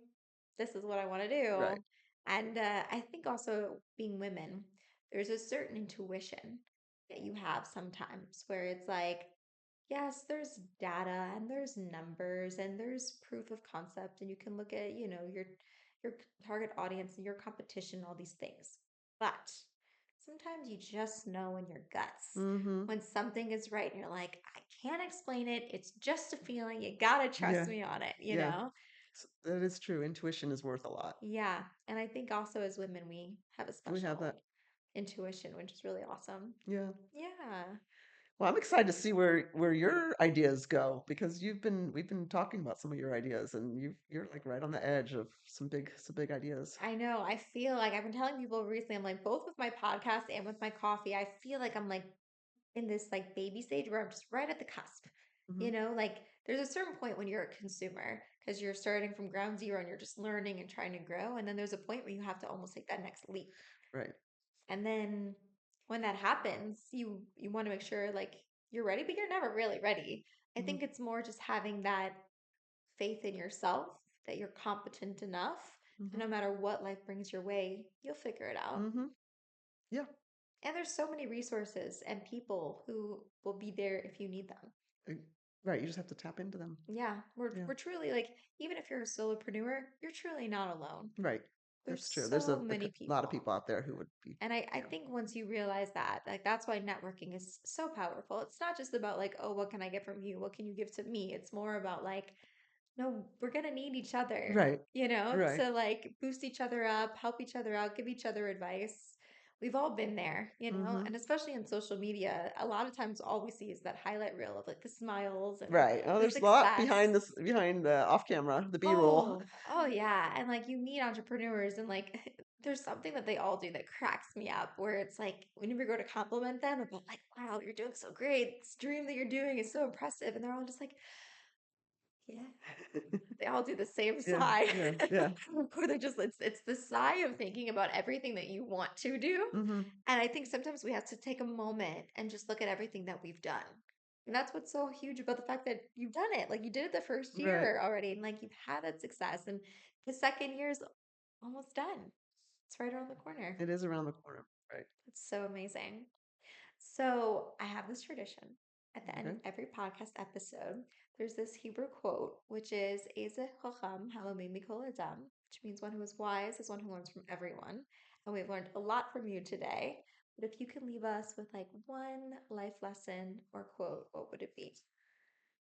this is what I want to Right. do. And I think also being women, there's a certain intuition that you have sometimes where it's like, yes, there's data and there's numbers and there's proof of concept, and you can look at, your target audience and your competition, all these things. But sometimes you just know in your guts Hmm. when something is right and you're like, I can't explain it. It's just a feeling. You gotta trust Yeah. me on it, you Yeah. know? That is true. Intuition is worth a lot. Yeah. And I think also as women, we have a Do we have special that? intuition, which is really awesome. Yeah. Yeah. Well, I'm excited to see where your ideas go because we've been talking about some of your ideas and you're like right on the edge of some big ideas. I know. I feel like I've been telling people recently, I'm like, both with my podcast and with my coffee, I feel like I'm like in this like baby stage where I'm just right at the cusp. Hmm. Like there's a certain point when you're a consumer because you're starting from ground zero and you're just learning and trying to grow. And then there's a point where you have to almost take that next leap. Right. And then when that happens, you want to make sure like you're ready, but you're never really ready. I Hmm. think it's more just having that faith in yourself that you're competent enough, and Hmm. no matter what life brings your way, you'll figure it out. Hmm. Yeah. And there's so many resources and people who will be there if you need them. Uh, Right. You just have to tap into them. Yeah, we're Yeah. we're truly like even if you're a solopreneur, you're truly not alone. Right. There's That's true. There's so a many lot of people. people out there who would be, And I yeah. think once you realize that, like that's why networking is so powerful. It's not just about like, oh, what can I get from you? What can you give to me? It's more about like, no, we're gonna need each other, Right. Right. to like boost each other up, help each other out, give each other advice. We've all been there, Hmm. and especially in social media, a lot of times all we see is that highlight reel of like the smiles and Right. Oh, the there's a lot success. behind the off camera, the B-roll. Oh yeah. And like you meet entrepreneurs and like there's something that they all do that cracks me up where it's like whenever you go to compliment them about like, wow, you're doing so great. This dream that you're doing is so impressive. And they're all just like, yeah. They all do the same Yeah. sigh. Yeah. Yeah. Or they just it's the sigh of thinking about everything that you want to do. Hmm. And I think sometimes we have to take a moment and just look at everything that we've done. And that's what's so huge about the fact that you've done it. Like you did it the first Right. year already, and like you've had that success. And the second year is almost done. It's right around the corner. It is around the corner. Right. It's so amazing. So I have this tradition. At the end of Okay. every podcast episode, there's this Hebrew quote, which is Eze Chacham Hamamim Mikol Adam, which means one who is wise is one who learns from everyone. And we've learned a lot from you today. But if you could leave us with like one life lesson or quote, what would it be?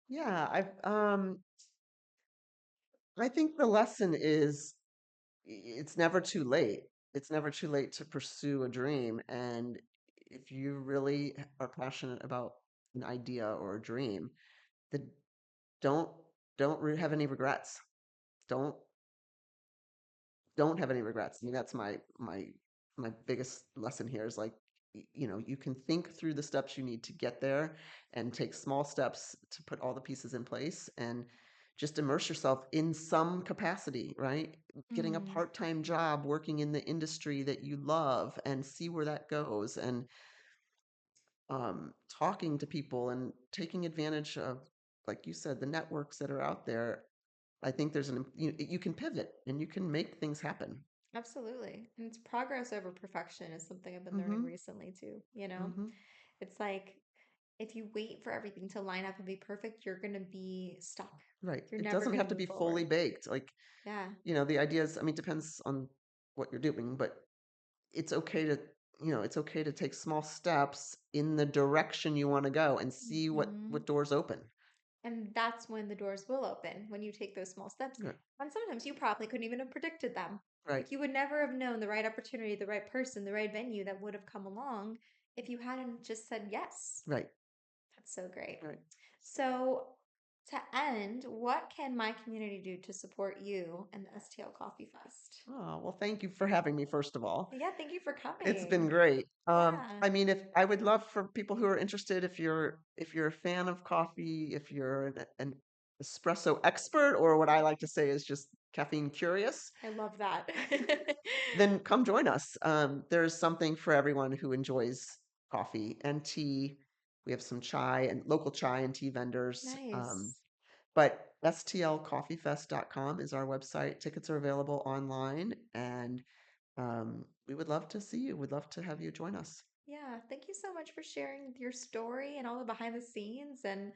Yeah, I think the lesson is it's never too late. It's never too late to pursue a dream. And if you really are passionate about an idea or a dream, then don't have any regrets. Don't have any regrets. I mean, that's my biggest lesson here is like, you can think through the steps you need to get there and take small steps to put all the pieces in place and just immerse yourself in some capacity, right? Getting a Mm, part-time job working in the industry that you love and see where that goes and talking to people and taking advantage of, like you said, the networks that are out there. I think you can pivot and you can make things happen. absolutely. And it's progress over perfection is something I've been learning Mm-hmm. recently too, you know? Mm-hmm. It's like if you wait for everything to line up and be perfect, you're going to be stuck. Right. You're It never doesn't going have to to move be fully forward. baked. Like, Yeah. the idea is, I mean, it depends on what you're doing, but it's okay to, it's okay to take small steps in the direction you want to go and see Hmm. what doors open. And that's when the doors will open, when you take those small steps. Right. And sometimes you probably couldn't even have predicted them. Right. Like you would never have known the right opportunity, the right person, the right venue that would have come along if you hadn't just said yes. Right. That's so great. Right. So, to end, what can my community do to support you and the STL Coffee Fest? Oh, well, thank you for having me, first of all. Yeah, thank you for It's been coming. great. Yeah, I mean, if I would love for people who are interested, if you're a fan of coffee, if you're an espresso expert, or what I like to say is just caffeine curious, I love that. then come join us. There's something for everyone who enjoys coffee and tea. We have some chai and local chai and tea vendors. Nice. But stlcoffeefest.com is our website. Tickets are available online, and we would love to see you. We'd love to have you join us. Yeah, thank you so much for sharing your story and all the behind the scenes and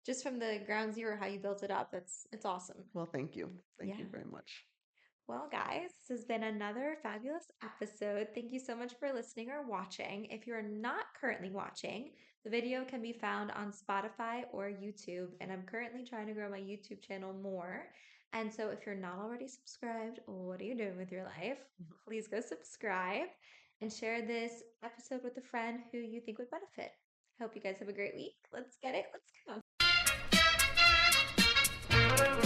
just from the ground zero how you built it up. It's awesome. Well, thank you. Thank you Yeah. very much. Well, guys, this has been another fabulous episode. Thank you so much for listening or watching. If you're not currently watching, the video can be found on Spotify or YouTube, and I'm currently trying to grow my YouTube channel more. And so, if you're not already subscribed, what are you doing with your life? Please go subscribe and share this episode with a friend who you think would benefit. Hope you guys have a great week. Let's get it. Let's go.